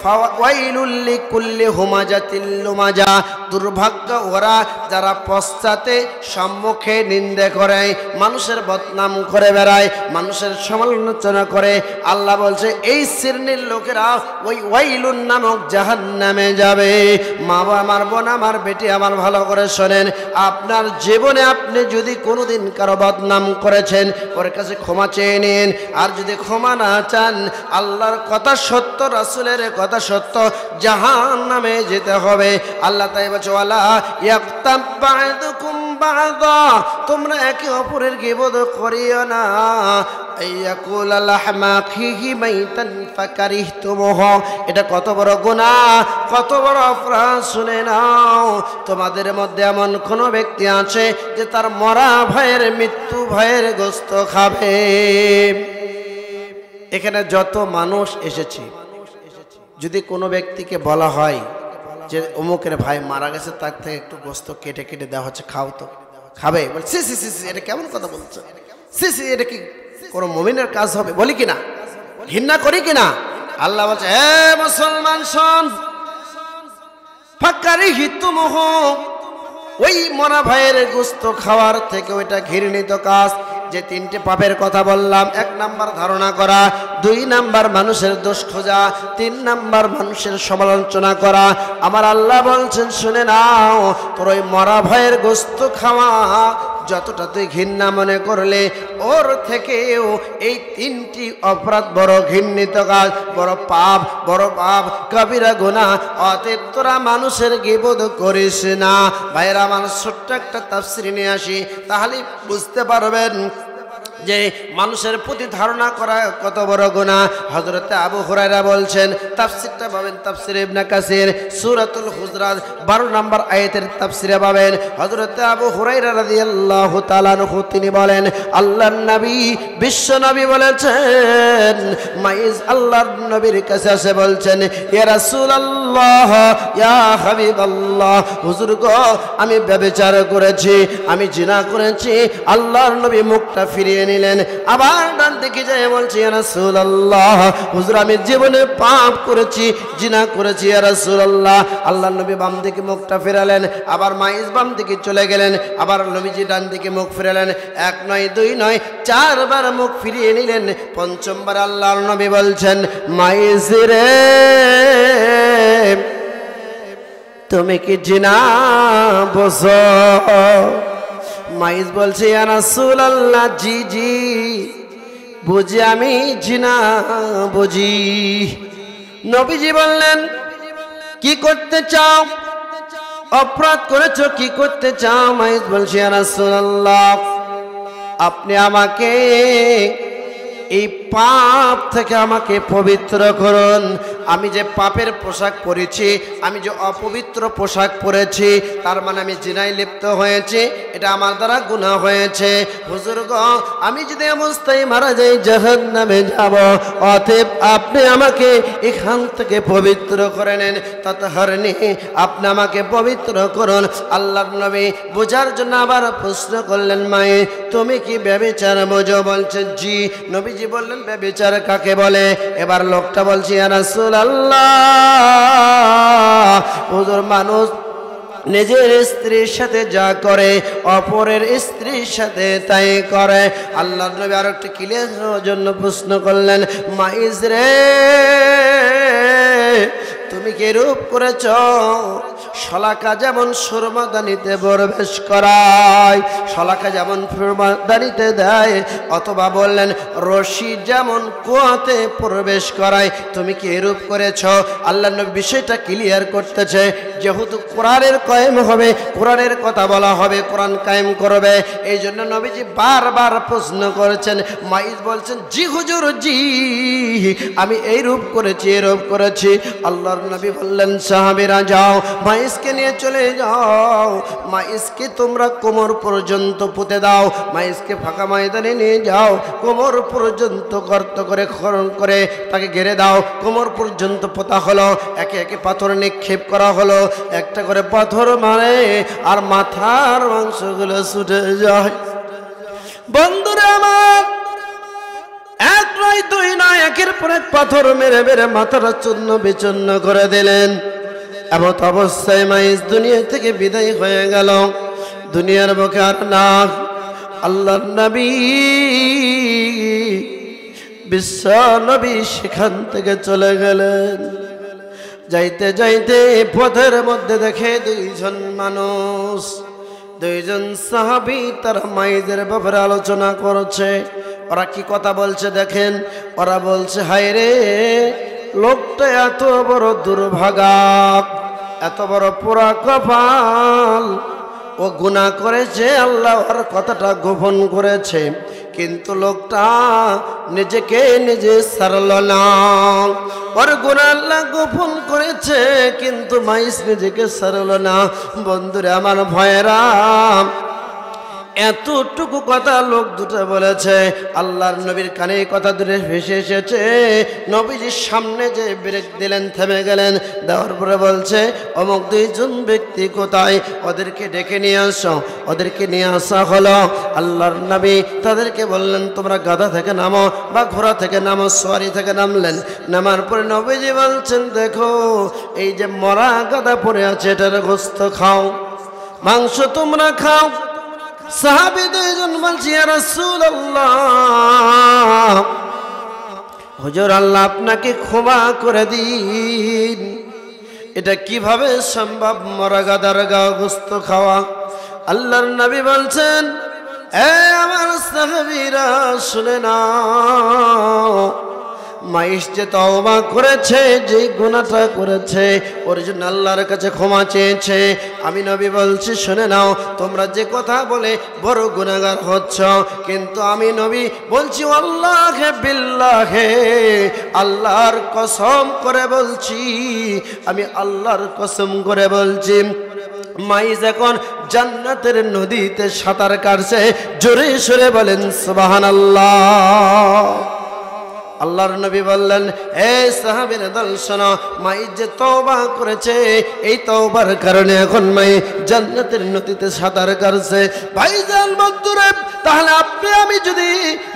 ফাওয়াইলুল লিকুল্লি হুমাজাতিল লুমাজা, দুর্ভাগ্য ওরা যারা পশ্চাতে সম্মুখে নিন্দা করে, মানুষের বদনাম করে বেড়ায়, মানুষের সমালোচনা করে। আল্লাহ বলছে এই শ্রেণীর লোকেরা ওই ওয়াইলুন নামক জাহান্নামে যাবে। মা আমার বোন আমার বেটি আমার ভালো করে শোনেন, আপনার জীবনে আপনি যদি কোনোদিন কারো বদনাম করেছেন ওর কাছে ক্ষমা চেয়ে নিন। আর যদি ক্ষমা না চান, আল্লাহর কথা সত্য, রাসূলের কথা সত্য, জাহান্নামে যেতে হবে। আল্লাহ তাই বলছে ওয়ালা ইয়াগতাব বা'দুকুম বা'দা, তোমরা একে অপরের গীবত করিও না। ইয়াকুল লাহমা আখিহি মাইতান ফাকারিহতুমুহু, এটা কত বড় গুনাহ, কত বড় অপরাধ। শুনে নাও, তোমাদের মধ্যে এমন কোন ব্যক্তি আছে যে তার মরা ভাইয়ের, মৃত্যু ভাইয়ের গোশত খাবে? এখানে যত মানুষ এসেছে, যদি কোনো ব্যক্তিকে বলা হয় যে অমুকের ভাই মারা গেছে, তার থেকে একটু গোশত কেটে কেটে দেওয়া হচ্ছে, খাও তো, খাবে? বলে সি সি সি, এটা কেমন কথা বলছো? সি সি, এটা কি কোনো মুমিনের কাজ হবে? বলি কিনা, ঘৃণা করি কিনা? আল্লাহ বলছে হে মুসলমান শোন, ফাকারিহতুমুহু, ওই মরা ভাইয়ের গোশত খাওয়ার থেকে ওইটা ঘৃণিত কাজ। যে তিনটে পাপের কথা বললাম, 1 নাম্বার ধারণা করা, 2 নাম্বার মানুষের দোষ খোঁজা, 3 নাম্বার মানুষের সমালোচনা করা। আমার আল্লাহ বলছেন শুনে নাও, তোর ওই মরা ভাইয়ের গোশত খাওয়া যতটা তুই ঘৃণা মনে করলে, ওর থেকেও এই 3টি অপরাধ বড় ঘৃণিত কাজ, বড় পাপ, বড় পাপ, কবিরা গুনাহ। অতএব তোরা মানুষের গীবত করিস না। ভাইয়েরা আমার ছোট্ট একটা তাফসীর নিয়ে আসি, তাহলে বুঝতে পারবেন যে মানুষের প্রতি ধারণা করা কত বড় গুনাহ। হযরত আবু হুরায়রা বলছেন, তাফসীরটা পাবেন তাফসীর ইবনে কাসির সূরাতুল হুজরাত 12 নম্বর আয়াতের তাফসীরে পাবেন। হযরত আবু হুরায়রা রাদিয়াল্লাহু তাআলা আনহু তিনি বলেন, আল্লাহর নবী, বিশ্ব নবী বলেছেন, মাইজ আল্লাহর নবীর কাছে এসে বলছেন, ইয়া রাসূলুল্লাহ, ইয়া হাবিবাল্লাহ, হুজুর গো, আমি ব্যভিচার করেছি, আমি জিনা করেছি। আল্লাহর নবী মুখটা ফিরিয়ে নিলেন, আবার ডান দিকে যায় বলছি, ইয়া রাসূলুল্লাহ, হুজুর আমি জীবনে পাপ করেছি, জিনা করেছি ইয়া রাসূলুল্লাহ। আল্লাহর নবী বাম দিকে মুখটা ফেরালেন, আবার মাইজ বাম দিকে চলে গেলেন, আবার নবীজি ডান দিকে মুখ ফেরালেন। 1 নয় 2 নয় 4 বার মুখ ফিরিয়ে নিলেন। 5ম বার আল্লাহর নবী বলছেন, মাইজ রে, তুমি কি জিনা বোঝো? মাইজ বলছে, ইয়া রাসূলুল্লাহ, জি জি বুঝি, আমি জিনা বুঝি। নবীজি বললেন, কি করতে চাও? অপরাধ করেছো, কি করতে চাও? মাইজ বলছে, ইয়া রাসূলুল্লাহ, আপনি আমাকে এই পাপ থেকে আমাকে পবিত্র করুন। আমি যে পাপের পোশাক পরেছি, আমি যে অপবিত্র পোশাক পরেছি, তার মানে আমি জিনায় লিপ্ত হয়েছি, এটা আমার দ্বারা গুনাহ হয়েছে। হুজুর গো, আমি যদি অবস্থায় মারা যাই জাহান্নামে যাব, অতএব আপনি আমাকে এখান থেকে পবিত্র করে নেন। তাতাহরনি, আপনি আমাকে পবিত্র করুন। আল্লাহর নবী বোঝার জন্য আবার প্রশ্ন করলেন, মায়ে তুমি কি ব্যভিচার বোঝো? বলছে জি। নবীজি বললেন, ব্যভিচার কাকে বলে? এবার লোকটা বলছে, ইয়া রাসূলুল্লাহ, হুজুর মানুষ নিজের স্ত্রীর সাথে যা করে, অপরের স্ত্রীর সাথে তাই করে। আল্লাহর নবী আর একটু ক্লিয়ারের জন্য প্রশ্ন করলেন, মাইজ রে, তুমি কি রূপ করেছ? শলাকা যেমন সুরমাদানিতে প্রবেশ করায়, শলাকা যেমন সুরমাদানিতে দেয়, অথবা বললেন রশি যেমন কুয়াতে প্রবেশ করায়, তুমি কি রূপ করেছ? আল্লাহ নবী বিষয়টা ক্লিয়ার করতেছে। যেহেতু কোরআনের কায়েম হবে, কোরআনের কথা বলা হবে, কোরআন কায়েম করবে, এই জন্য নবীজি বারবার প্রশ্ন করেছেন। মাইজ বলছেন জি হুজুর, জি আমি এই রূপ করেছি, এই রূপ করেছি। আল্লাহর নবী বললেন সাহাবীরা যাও, মাইজকে নিয়ে চলে যাও, মাইজকে তোমরা কোমর পর্যন্ত পুঁতে দাও, মাইজকে ফাঁকা ময়দানে নিয়ে যাও, কোমর পর্যন্ত গর্ত করে খনন করে তাকে ঘিরে দাও। কোমর পর্যন্ত পোতা হলো, একে একে পাথর নিক্ষেপ করা হলো, একটা করে পাথর মারে আর মাথার মাংসগুলো ছুটে যায়। বন্ধুরা আমার, এক নয় দুই নয়, একের পর এক পাথর মেরে মেরে মাথাটা চূর্ণ বিচূর্ণ করে দিলেন। এমত অবস্থায় মাইজ দুনিয়া থেকে বিদায় হয়ে গেল, দুনিয়ার বুকে আর না। আল্লাহর নবী, বিশ্ব নবী সেখান থেকে চলে গেলেন। যাইতে যাইতে পথের মধ্যে দেখে দুইজন মানুষ, দুইজন সাহাবী, তারা মাইজের ব্যাপারে আলোচনা করছে। ওরা কি কথা বলছে দেখেন। ওরা বলছে হায় রে, লোকটা এত বড় দুর্ভাগা, এত বড় পোড়া কপাল, ও গুনাহ করেছে, আল্লাহর কথাটা গোপন করেছে, কিন্তু লোকটা নিজেকে নিজে ছাড়ল না। ওর গুনাহ আল্লাহ গোপন করেছে, কিন্তু মাইজ নিজেকে ছাড়ল না। বন্ধুরা আমার, ভয়েরা, এতটুকু কথা লোক দুটো বলেছে। আল্লাহর নবীর কানে কথা দুটো ভেসে এসেছে। নবীজির সামনে যে ব্রেক দিলেন, থেমে গেলেন, দেওয়ার পরে বলছে অমুক দুইজন ব্যক্তি কোথায়? ওদেরকে ডেকে নিয়ে আসো। ওদেরকে নিয়ে আসা হলো। আল্লাহর নবী তাদেরকে বললেন তোমরা গাধা থেকে নামো বা ঘোড়া থেকে নামো। সোয়ারি থেকে নামলেন। নামার পরে নবীজি বলছেন দেখো, এই যে মরা গাধা পড়ে আছে, এটার গোশত খাও, মাংস তোমরা খাও। সাহাবী দুইজন বলছে ইয়া রাসূলুল্লাহ, হুজুর আল্লাহ আপনাকে ক্ষমা করে দিন, এটা কিভাবে সম্ভব মরা গাদার গোশত খাওয়া? আল্লাহর নবী বলছেন এ আমার সাহাবীরা শুনে নাও, মাইশ যে তওবা করেছে, যে গুনাহটা করেছে, ওর জন্য আল্লাহর কাছে ক্ষমা চেয়েছে। আমি নবী বলছি শুনে নাও, তোমরা যে কথা বলে বড় গুনাহগার হচ্ছ, কিন্তু আমি নবী বলছি আল্লাহে বিল্লাহে, আল্লাহর কসম করে বলছি, আমি আল্লাহর কসম করে বলছি, মাইজ এখন জান্নাতের নদীতে সাঁতার কাটছে। জোরে সরে বলেন সুবহানাল্লাহ। আল্লাহর নবী বললেন এ সাহাবীরা দল শোনো, মাইজ যে তওবা করেছে, এই তওবার কারণে এখন মাই জান্নাতের নদীতে সাঁতার কাটছে। ভাইজান বন্ধুরা, তাহলে আপনি আমি যদি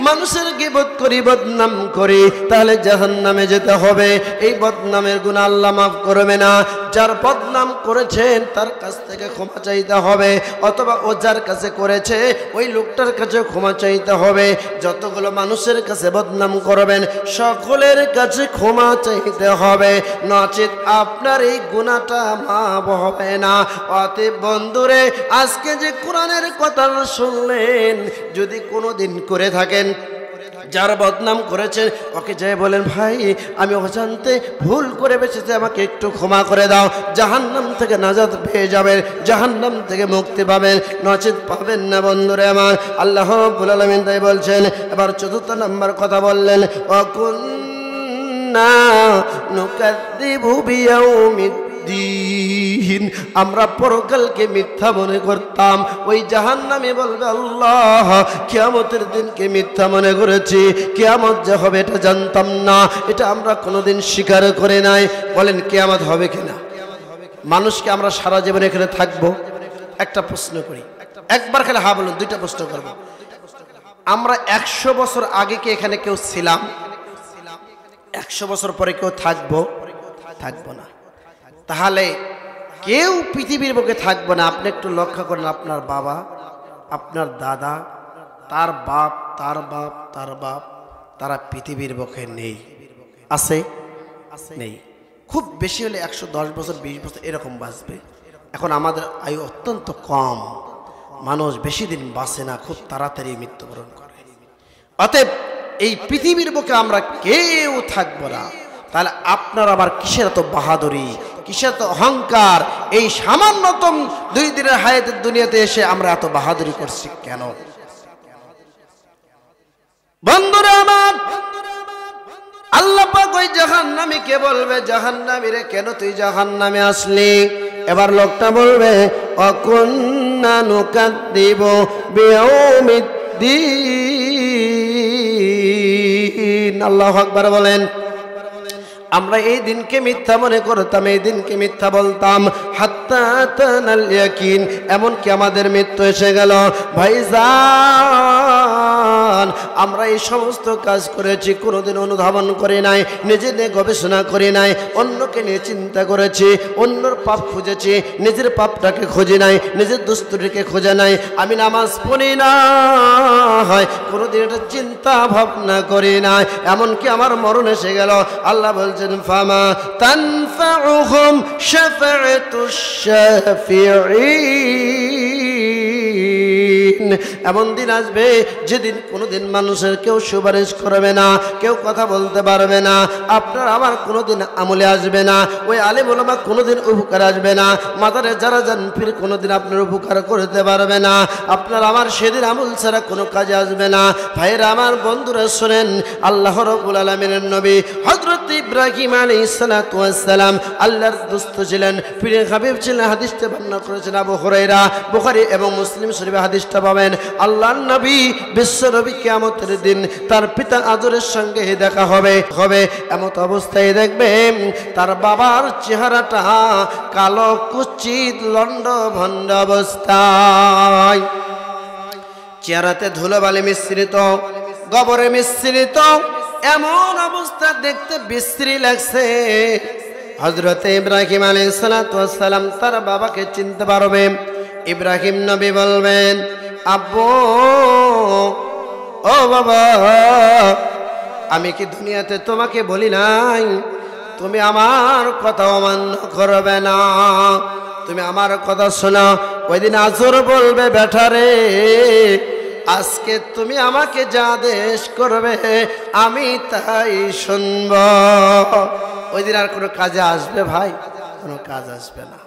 মানুষের গীবত করি, বদনাম করি, তাহলে জাহান্নামে যেতে হবে। এই বদনামের গুনাহ আল্লাহ মাফ করবে না। যার বদনাম করেছেন তার কাছ থেকে ক্ষমা চাইতে হবে, অথবা ও যার কাছে করেছে ওই লোকটার কাছে ক্ষমা চাইতে হবে। যতগুলো মানুষের কাছে বদনাম করবেন সকলের কাছে ক্ষমা চাইতে হবে, নচেত আপনার এই গুনাহটা মাফ হবে না। অতএব বন্ধুরে, আজকে যে কোরআনের কথা শুনলেন, যদি কোনোদিন করে থাকেন, যার বদনাম করেছেন ওকে যাই বলেন ভাই আমি অজান্তে ভুল করে বেঁচেছি, আমাকে একটু ক্ষমা করে দাও। জাহান্নাম থেকে নাজাত পেয়ে যাবেন, জাহান্নাম থেকে মুক্তি পাবেন, নচেত পাবেন না। বন্ধুরে আমার, আল্লাহ রাব্বুল আলামিন তাই বলছেন। এবার চতুর্থ নাম্বার কথা বললেন, ওয়াকুন্না নুকাযযিবু বিয়াউমিদ্দিন, আমরা পরকালকে মিথ্যা মনে করতাম। ওই জাহান্নামী বলবে আল্লাহ কিয়ামতের দিনকে মিথ্যা মনে করেছি, কিয়ামত যে হবে এটা জানতাম না, এটা আমরা কোনোদিন স্বীকার করে নাই। বলেন কিয়ামত হবে কিনা? মানুষকে আমরা সারা জীবন এখানে থাকবো? একটা প্রশ্ন করি, একবার খেলে হা বলুন, দুইটা প্রশ্ন করব। আমরা 100 বছর আগে কি এখানে কেউ ছিলাম? 100 বছর পরে কেউ থাকবো? থাকবো না। তাহলে কেউ পৃথিবীর বুকে থাকবে না। আপনি একটু লক্ষ্য করেন, আপনার বাবা, আপনার দাদা, তার বাপ, তার বাপ, তার বাপ, তারা পৃথিবীর বুকে নেই। আছে? নেই। খুব বেশি হলে 110 বছর 20 বছর এরকম বাঁচবে। এখন আমাদের আয়ু অত্যন্ত কম, মানুষ বেশি দিন বাঁচে না, খুব তাড়াতাড়ি মৃত্যুবরণ করে। অতএব এই পৃথিবীর বুকে আমরা কেউ থাকবো না, তাহলে আপনার আবার কিসের এত বাহাদুরি, কিসের এত অহংকার? এই সামান্যতম 2 দিনের হায়াতের দুনিয়াতে এসে আমরা এত বাহাদুরি করছি কেন? বন্ধুরা আমার, আল্লাহ পাক ওই জাহান্নামীকে বলবে, জাহান্নামী রে কেন তুই জাহান্নামে আসলি? এবার লোকটা বলবে, অকুন্না নুকাদ্দিবু বিয়াউমিদ্দিন। আল্লাহু আকবার বলেন। আমরা এই দিনকে মিথ্যা মনে করতাম, এই দিনকে মিথ্যা বলতাম, হাত্তা আতানাল ইয়াকিন, এমনকি আমাদের মৃত্যু এসে গেল। ভাইজান, আমরা এই সমস্ত কাজ করেছি, কোনোদিন অনুধাবন করি নাই, নিজে নিয়ে গবেষণা করি নাই, অন্যকে নিয়ে চিন্তা করেছি, অন্যর পাপ খুঁজেছি, নিজের পাপটাকে খুঁজি নাই, নিজের দুষ্টুটিকে খুঁজে নাই। আমি নামাজ পড়ি না, হয় কোনোদিন এটা চিন্তা ভাবনা করি না, এমনকি আমার মরণ এসে গেল। আল্লাহ বলছেন, ফামা তানফাউহুম শাফাআতুশ শাফিঈন। এমন দিন আসবে যেদিন কোনোদিন মানুষের কেউ সুপারিশ করবে না, কেউ কথা বলতে পারবে না, আপনার আমার কোনোদিন আমলে আসবে না, ওই আলেম ওলামা কোনোদিন উপকার আসবে না, মাজারে যারা যান পীর কোনোদিন আপনার উপকার করতে পারবে না, আপনার আমার সেদিন আমল ছাড়া কোনো কাজে আসবে না। ভাইয়েরা আমার, বন্ধুরা শোনেন, আল্লাহ রাব্বুল আলামিনের নবী হযরত ইব্রাহিম আলাইহিস সালাতু ওয়াস সালাম আল্লাহর দোস্ত ছিলেন, পীরের হাবিব ছিলেন। হাদিসটা বর্ণনা করেছেন আবু হুরায়রা, বুখারী এবং মুসলিম শরীফে হাদিসটা পাবেন। আল্লাহর নবী, বিশ্ব নবী, কিয়ামতের দিন তার পিতা আজরের সঙ্গে দেখা হবে। এমত অবস্থায় দেখবেন তার বাবার চেহারাটা কালো কুচিত লন্ড ভন্ড অবস্থায়, চেহারাতে ধুলোবালি মিশ্রিত, গোবরে মিশ্রিত, এমন অবস্থা দেখতে বিশ্রী লাগছে। হযরত ইব্রাহিম আলাইহিস সালাতু ওয়াস সালাম তার বাবাকে চিনতে পারবে। ইব্রাহিম নবী বলবেন, আব্বু, ও বাবা, আমি কি দুনিয়াতে তোমাকে বলি নাই তুমি আমার কথা অমান্য করবে না? তুমি আমার কথা শোনো। ওই দিন আজর বলবে, বেটারে, আজকে তুমি আমাকে যা আদেশ করবে আমি তাই শুনব। ওই দিন আর কোনো কাজে আসবে ভাই? কোনো কাজ আসবে না।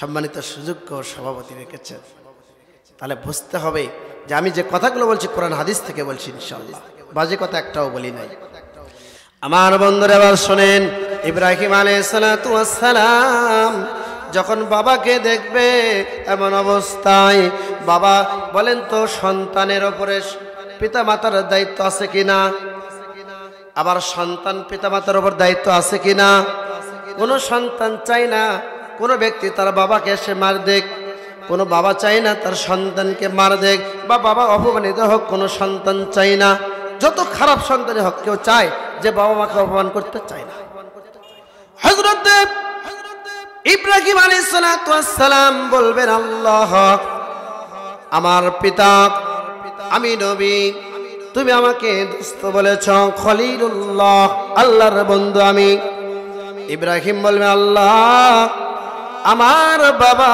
সম্মানিত সুযোগ্য সভাপতি রেখেছেন, তাহলে বুঝতে হবে যে আমি যে কথাগুলো বলছি কোরআন হাদিস থেকে বলছি, ইনশাআল্লাহ বাজে কথা একটাও বলি নাই। আমার বন্ধুরা এবার শোনেন, ইব্রাহিম আলাইহিস সালাতু ওয়াস সালাম যখন বাবাকে দেখবে এমন অবস্থায়, বাবা বলেন তো সন্তানের ওপরে পিতা মাতার দায়িত্ব আছে কিনা? আবার সন্তান পিতা মাতার ওপর দায়িত্ব আছে কিনা? কোনো সন্তান চাই না কোনো ব্যক্তি তার বাবাকে এসে মার দেখ, কোনো বাবা চাই না তার সন্তানকে মার দেখ, বা বাবা অপমানিত হোক, কোনো সন্তান চাই না। যত খারাপ সন্তানই হোক, কেউ চায় যে বাবা মাকে অপমান করতে চায় না। হযরত ইব্রাহিম আলাইহিস সালাতু ওয়াস সালাম বলবেন, আল্লাহ, আমার পিতা, আমি নবী, তুমি আমাকে দোস্ত বলেছ, খলিলুল্লাহ, আল্লাহর বন্ধু আমি। ইব্রাহিম বলবে, আল্লাহ, আমার বাবা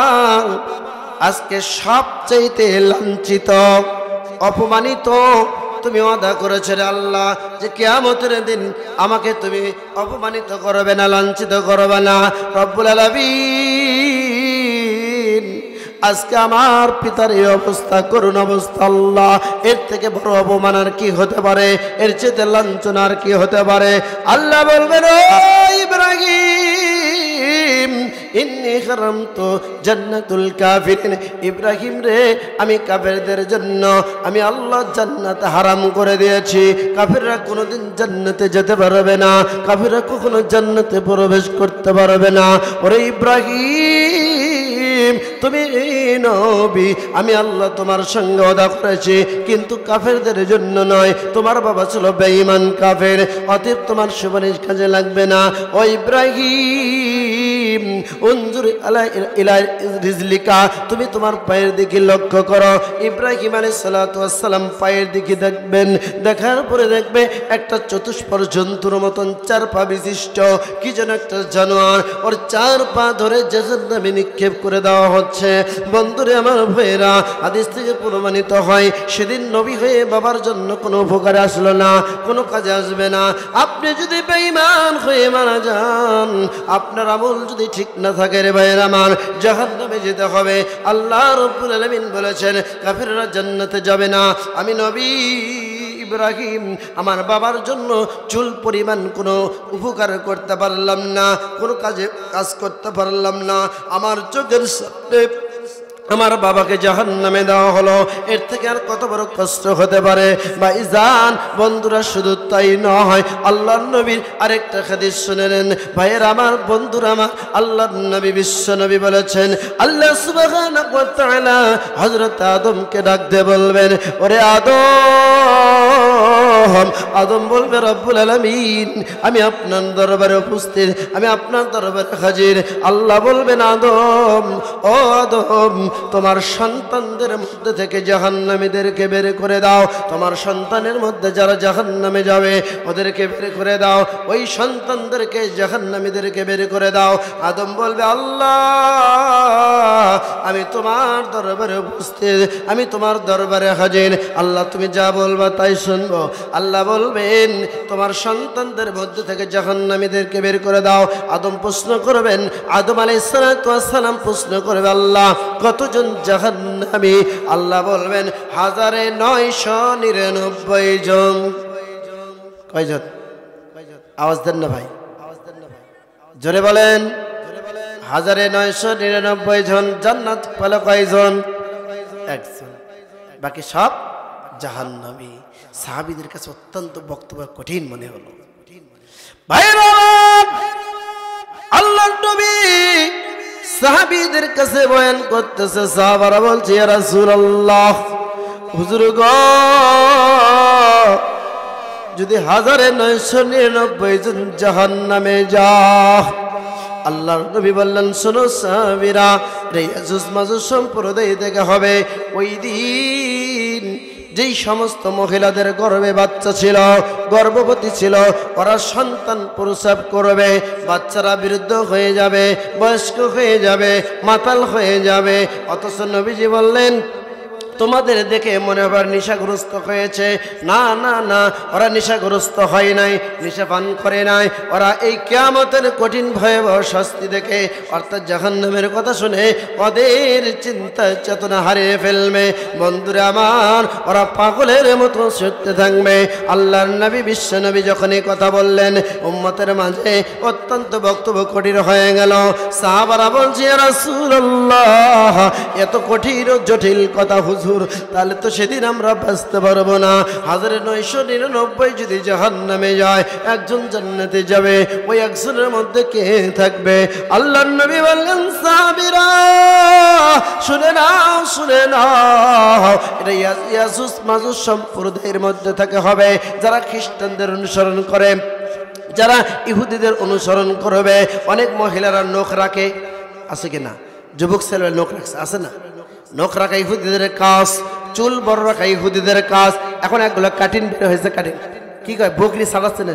আজকে সবচেয়ে লাঞ্ছিত, অপমানিত। তুমি ওয়াদা করেছো রে আল্লাহ যে কিয়ামতের দিন আমাকে তুমি অপমানিত করবে না, লাঞ্ছিত করবে না। রব্বুল আলামিন, আজকে আমার পিতার এই অবস্থা, করুণ অবস্থা, আল্লাহ, এর থেকে বড় অপমান আর কি হতে পারে? এর চেয়ে লাঞ্ছনা আর কি হতে পারে? আল্লাহ বলবেন, ও ইব্রাহিম, ইন্নী হারামতু জান্নাতুল কাফিরিন। ইব্রাহিম রে, আমি কাফেরদের জন্য আমি আল্লাহ জান্নাত হারাম করে দিয়েছি। কাফেররা কোনোদিন জান্নাতে যেতে পারবে না, কাফেররা কখনো জান্নাতে প্রবেশ করতে পারবে না। ওরে ইব্রাহিম, তুমি নবী, আমি আল্লাহ তোমার সঙ্গে ওয়াদা করেছি, কিন্তু কাফেরদের জন্য নয়। তোমার বাবা ছিল বেঈমান কাফের, অতএব তোমার সুপারিশ কাজে লাগবে না। ও ইব্রাহিম, উনজুর ইলা রিজলিকা, তুমি তোমার পায়ের দিকে লক্ষ্য করো। ইব্রাহিম আলাইহিস সালাতু ওয়াস সালাম পায়ের দিকে দেখবেন, দেখার পরে দেখবে একটা চতুষ্পর জন্তুর মতন 4 পা বিশিষ্ট কি যেন একটা জানোয়ার, ওর 4 পা ধরে জাহান্নামে নিক্ষেপ করে দেওয়া হচ্ছে। বন্ধুরে আমার ভাইরা, হাদিস থেকে প্রমাণিত হয় সেদিন নবী হয়ে বাবার জন্য কোনো উপকারে আসলো না, কোনো কাজে আসবে না। আপনি যদি বেঈমান হয়ে মারা যান, আপনার আমল যদি ঠিক না থাকে রে ভাইরা আমার, জাহান্নামে যেতে হবে। আল্লাহ রাব্বুল আলামিন বলেছেন কাফিররা জান্নাতে যাবে না। আমি নবী ইব্রাহিম আমার বাবার জন্য চুল পরিমাণ কোনো উপকার করতে পারলাম না, কোনো কাজ করতে পারলাম না। আমার চোখের সামনে আমার বাবাকে জাহান্নামে দেওয়া হলো, এর থেকে আর কত বড় কষ্ট হতে পারে ভাইজান। বন্ধুরা শুধু তাই নয়, আল্লাহর নবীর আরেকটা হাদিস শুনে নেন ভাইয়ের আমার, বন্ধুরা আমার। আল্লাহর নবী বিশ্ব নবী বলেছেন, আল্লাহ সুবহানাহু ওয়া তাআলা হযরত আদমকে ডাক দিয়ে বলবেন, ওরে আদম। আদম বলবে, রব্বুল আলামিন আমি আপনার দরবারে উপস্থিত, আমি আপনার দরবারে হাজির। আল্লাহ বলবেন, আদম, ও আদম, তোমার সন্তানদের মধ্যে থেকে জাহান্নামীদেরকে বের করে দাও। তোমার সন্তানের মধ্যে যারা জাহান্নামে যাবে ওদেরকে বের করে দাও, ওই সন্তানদেরকে জাহান্নামীদেরকে বের করে দাও। আদম বলবে, আল্লাহ আমি তোমার দরবারে উপস্থিত, আমি তোমার দরবারে হাজির। আল্লাহ তুমি যা বলবা তাই শুনবো। আল্লাহ বলবেন, তোমার সন্তানদের মধ্যে থেকে জাহান্নামীদেরকে বের করে দাও। আদম প্রশ্ন করবেন, আদম আলাইহিস সালাতু ওয়াস সালাম প্রশ্ন করবে, আল্লাহ কতজন জাহান্নামী? আল্লাহ বলবেন 1999 জন। কয়জন? আওয়াজ দেন না ভাই, জোরে বলেন। 1999 জন জান্নাত পেল কয়জন? একজন, বাকি সব জাহান্নামী। সাহাবীদের কাছে অত্যন্ত বক্তব্য কঠিন মনে হলো। ভাইরা, আল্লাহর নবী সাহাবীদের কাছে বয়ান করতেছে, সাহাবারা বলছে, ইয়া রাসূলুল্লাহ, হুজুর গো, যদি 1999 জন জাহান্নামে যায়। আল্লাহর নবী বললেন, শোনো সাহাবীরা, ইয়াজুজ মাজুজ সম্প্রদায় থেকে হবে ওই দিন যেই সমস্ত মহিলাদের গর্ভে বাচ্চা ছিল, গর্ভবতী ছিল, ওরা সন্তান প্রসব করবে, বাচ্চারা বৃদ্ধ হয়ে যাবে, বয়স্ক হয়ে যাবে, মাতাল হয়ে যাবে। অথচ নবীজি বললেন, তোমাদের দেখে মনে হবে নেশাগ্রস্ত হয়েছে। না না না, ওরা নেশাগ্রস্ত হয় নাই, নেশা পান করে নাই। ওরা এই কিয়ামতের কঠিন ভয়াবহ শাস্তি দেখে, অর্থাৎ জাহান্নামের কথা শুনে ওদের চিন্তা চেতনা হারিয়ে ফেলবে। বন্ধুরা আমার, ওরা পাগলের মতো ছুটতে থাকবে। আল্লাহর নবী বিশ্ব নবী যখন এই কথা বললেন, উম্মতের মাঝে অত্যন্ত বক্তব্য কঠিন হয়ে গেল। সাহাবারা বলছে, ইয়া রাসূলুল্লাহ, এত কঠিন ও জটিল কথা হুজুর, তাহলে তো সেদিন আমরা বাঁচতে পারবো না। 1999 যদি জাহান্নামে যায়, একজন জান্নাতে যাবে, ওই একজনের মধ্যে কে থাকবে? আল্লাহর নবী বললেন, সাহাবীরা শুনে নাও, শুনে নাও, এটা ইয়াজুজ মাজুজ সম্প্রদায়ের মধ্যে থেকে হবে যারা খ্রিস্টানদের অনুসরণ করে, যারা ইহুদিদের অনুসরণ করবে। অনেক মহিলারা নখ রাখে, আছে কিনা? যুবক ছেলে নখ রাখছে, আছে না? নখ রাখা ইহুদিদের কাজ, চুল বড় রাখা ইহুদিদের কাজ। এখন একগুলো কাটিং বের হয়েছে, কাটিং কি কয়, বকরি ছাড়াচ্ছেন।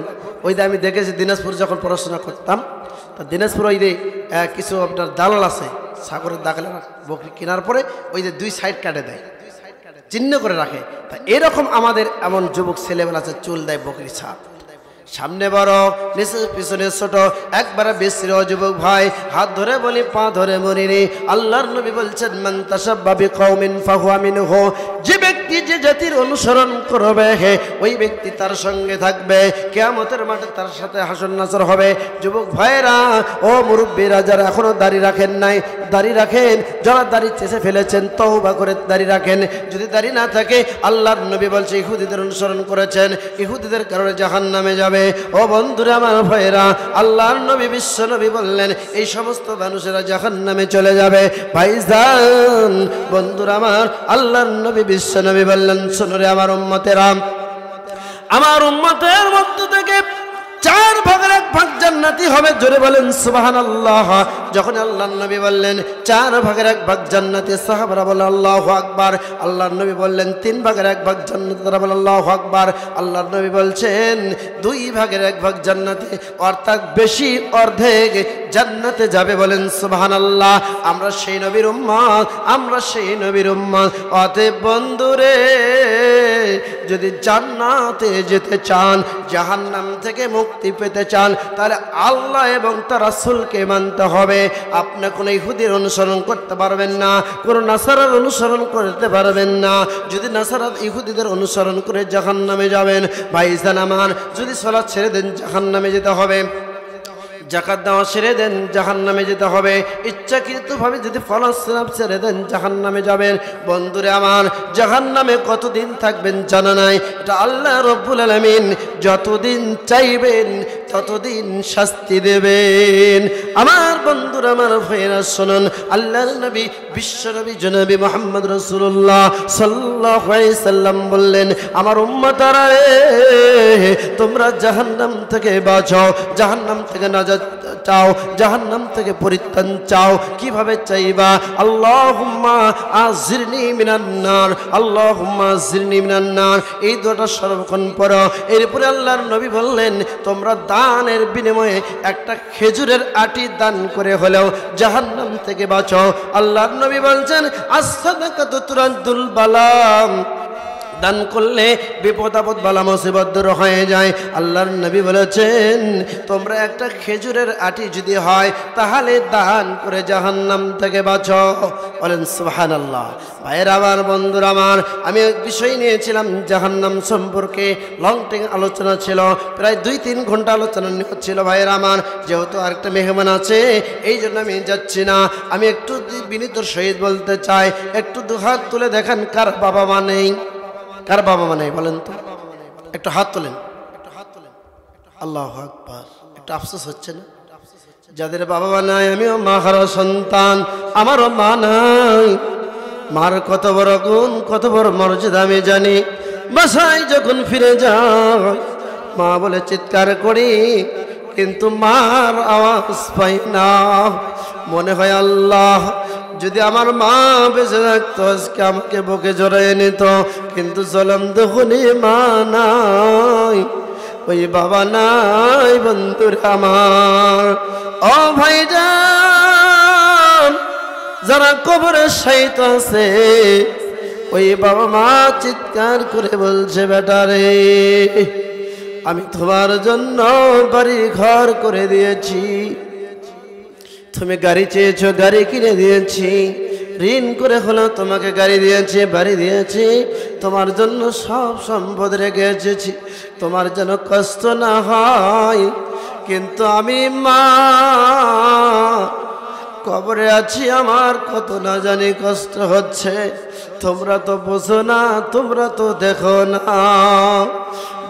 ওই যে আমি দেখেছি দিনাজপুর যখন পড়াশোনা করতাম, তা দিনাজপুর ওই যে কিছু আপনার দালাল আছে, সাগরের দালাল বকরি কেনার পরে ওই যে 2 সাইড কাটে দেয়, চিহ্ন করে রাখে। তা এরকম আমাদের এমন যুবক ছেলেবেলা আছে, চুল দেয় বকরি ছাপ, সামনে বড়, নিচে পিছনে ছোট, একবারে বিশ্রী। যুবক ভাই, হাত ধরে বলি, পা ধরে মরিনি। আল্লাহর নবী বলছেন, মান তাশাব্বা বিকওমিন ফাহুয়া মিনহু, যে ব্যক্তি যে জাতির অনুসরণ করবে ওই ব্যক্তি তার সঙ্গে থাকবে, কিয়ামতের মাঠে তার সাথে হাসর নাসর হবে। যুবক ভাইরা, ও মুরব্বীরা, যারা এখনো দাড়ি রাখেন নাই, দাড়ি রাখেন। যারা দাড়ি চেঁচে ফেলেছেন, তওবা করে দাড়ি রাখেন। যদি দাড়ি না থাকে, আল্লাহর নবী বলছে, ইহুদিদের অনুসরণ করেছেন, ইহুদিদের কারণে জাহান্নামে যাবে। ও বন্ধুরা আমার ভাইরা, আল্লাহর নবী বিশ্ব নবী বললেন, এই সমস্ত মানুষেরা জাহান্নামে চলে যাবে। ভাইজান, বন্ধুরা আমার, আল্লাহর নবী বিশ্ব নবী বললেন, শোনো রে আমার উম্মতেরা, আমার উম্মতের মধ্য থেকে 4 ভাগের 1 ভাগ জান্নাতি হবে। জোরে বলেন সুবহানাল্লাহ। যখন আল্লাহর নবী বললেন 4 ভাগের 1 ভাগ জান্নাতে, সাহাবারা বলে আল্লাহু আকবার। আল্লাহর নবী বললেন 3 ভাগের 1 ভাগ জান্নাতে, তারা বলে আল্লাহু আকবার। আল্লাহর নবী বলছেন 2 ভাগের 1 ভাগ জান্নাতে, অর্থাৎ বেশি অর্ধেক জান্নাতে যাবে, বলেন সুবহানাল্লাহ। আমরা সেই নবীর উম্মত, আমরা সেই নবীর উম্মত। অতএব বন্ধুরে, যদি জান্নাতে যেতে চান, জাহান্নাম থেকে মুক্তি পেতে চান, তাহলে আল্লাহ এবং তার রাসূলকে মানতে হবে। আপনি কোনো ইহুদির অনুসরণ করতে পারবেন না, কোনো নাসারার অনুসরণ করতে পারবেন না। যদি নাসারা ইহুদিদের অনুসরণ করে জাহান্নামে যাবেন, ভাইজান আমার, যদি সালাত ছেড়ে দেন জাহান্নামে যেতে হবে, জাকাত দেওয়া ছেড়ে দেন জাহান্নামে যেতে হবে, ইচ্ছাকৃতভাবে যদি ফরজ সালাত ছেড়ে দেন জাহান্নামে যাবেন। বন্ধুরে আমার, জাহান্নামে কতদিন থাকবেন জানা নাই। এটা আল্লাহ রব্বুল আলামিন যতদিন চাইবেন ততদিন শাস্তি দেবেন। আমার বন্ধুরা, আমার ভাইয়েরা শুনুন, আল্লাহর নবী বিশ্বনবী জনাবে মুহাম্মদ রাসূলুল্লাহ সাল্লাল্লাহু আলাইহি সাল্লাম বললেন, আমার উম্মতরা, তোমরা জাহান্নাম থেকে বাঁচো, জাহান্নাম থেকে নাজাত চাও, জাহান্নাম থেকে পরিত্রাণ চাও। কিভাবে চাইবা? আল্লাহুম্মা আজিরনি মিনান নার, আল্লাহুম্মা আজিরনি মিনান নার, এই দুটো সর্বক্ষণ পড়ো। এরপরে আল্লাহর নবী বললেন, তোমরা দানের বিনিময়ে একটা খেজুরের আটি দান করে হলেও জাহান্নাম থেকে বাঁচো। আল্লাহর নবী বলছেন, as-সাদাকাতু তুরাদ্দুল বালাম, দান করলে বিপদ আপদ বালা মুসিবত দূর হয়ে যায়। আল্লাহর নবী বলেছেন, তোমরা একটা খেজুরের আটি যদি হয় তাহলে দান করে জাহান্নাম থেকে বাঁচো। বলেন সুবহানাল্লাহ। ভাইয়ের আমার, বন্ধুরা আমার, আমি এক বিষয় নিয়েছিলাম জাহান্নাম সম্পর্কে, লং টাইম আলোচনা ছিল, প্রায় 2-3 ঘন্টা আলোচনা হচ্ছিল। ভাইয়ের আমার, যেহেতু আরেকটা মেহমান আছে এই জন্য আমি যাচ্ছি না। আমি একটু বিনীতর সহিত বলতে চাই, একটু দুহাত তুলে দেখেন কার বাবা মা নেই, কার বাবা মা নেই বলেন তো, একটু হাত তোলেন। আল্লাহু আকবার। একটু আফসোস হচ্ছে না? যাদের বাবা মা নাই, আমিও মা হারা সন্তান, আমারও মা নাই। মার কত বড় গুণ, কত বড় মর্যাদা আমি জানি। বাসায় যখন ফিরে যাই, মা বলে চিৎকার করি, কিন্তু মার আওয়াজ পাই না। মনে হয় আল্লাহ, যদি আমার মা বেঁচে থাকতো আজকে আমাকে বুকে জড়াইয়ে নিত, কিন্তু জলম দেখুনি, মা নাই, ওই বাবা নাই। বন্ধুরা আমার, ও ভাইজান, যারা কবরে শায়িত আছে, ওই বাবা মা চিৎকার করে বলছে, বেটা রে, আমি তোমার জন্য বাড়ি ঘর করে দিয়েছি, তুমি গাড়ি চেয়েছো, গাড়ি কিনে দিয়েছি, ঋণ করে হলো তোমাকে গাড়ি দিয়েছি, বাড়ি দিয়েছি, তোমার জন্য সব সম্পদ রেখে এসেছি, তোমার যেন কষ্ট না হয়। কিন্তু আমি মা কবরে আছি, আমার কত না জানি কষ্ট হচ্ছে, তোমরা তো বোঝো না, তোমরা তো দেখো না।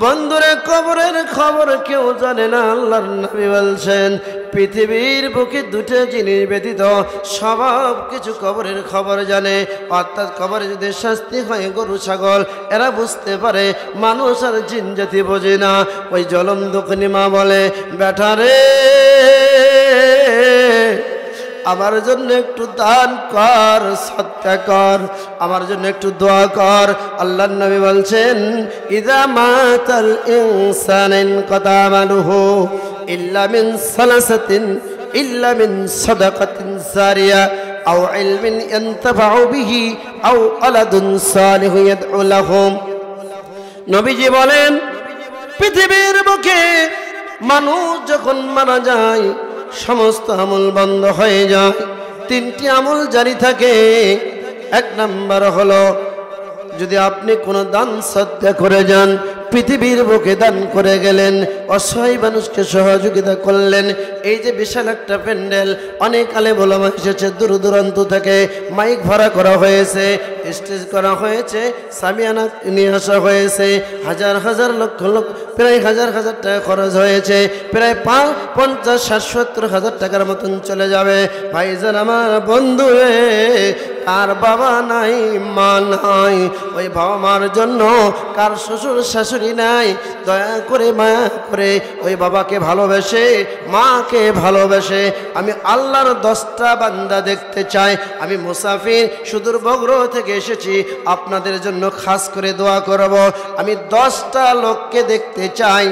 বন্ধুরে, কবরের খবর কেউ জানে না। আল্লাহর নবী বলছেন, পৃথিবীর বুকে 2টা জিনিস ব্যতীত সব কিছু কবরের খবর জানে। অর্থাৎ কবরে যদি শাস্তি হয় গরু ছাগল, এরা বুঝতে পারে, মানুষ আর জিন জাতি বোঝে না। ওই জলম দুঃখিনী মা বলে, বেটা রে, আমার জন্য একটু দান কর, সদকা কর, আমার জন্য একটু দোয়া কর। আল্লাহর নবী বলছেন, ইযা মাতাল ইনসানু ইনকাতা আমালুহু ইল্লা মিন সালাসাতিন, ইল্লা মিন সাদাকাতিন জারিয়া আও ইলমিন ইয়ানতাফাউ বিহি আও ওয়ালাদুন সালিহু ইয়াদউ লাহু। নবীজি বলেন, পৃথিবীর বুকে মানুষ যখন মারা যায়, সমস্ত আমল বন্ধ হয়ে যায়। 3টি আমল জারি থাকে। 1 নাম্বার হলো, যদি আপনি কোনো দান সদকা করে যান, পৃথিবীর বুকে দান করে গেলেন, অসহায় মানুষকে সহযোগিতা করলেন। এই যে বিশাল একটা প্যান্ডেল, অনেক আলেম ওলামা এসেছে দূর দূরান্ত থেকে, মাইক ভাড়া করা হয়েছে, স্টেজ করা হয়েছে, সামিয়ানা নিয়ে আসা হয়েছে, হাজার হাজার লক্ষ লক্ষ, প্রায় হাজার হাজার টাকা খরচ হয়েছে, প্রায় 50, 60, 70 হাজার টাকার মতন চলে যাবে। ভাইজান আমার, বন্ধু, কার বাবা নাই মা নাই, ওই বাবা মার জন্য কার শ্বশুর শাশুড়ি নাই, দয়া করে মায়া করে ওই বাবাকে ভালোবেসে মাকে ভালোবেসে আমি আল্লাহর 10টা বান্দা দেখতে চাই। আমি মুসাফির সুদূর বগুড়া থেকে এসেছি, আপনাদের জন্য খাস করে দোয়া করব। আমি 10টা লোককে দেখতে চাই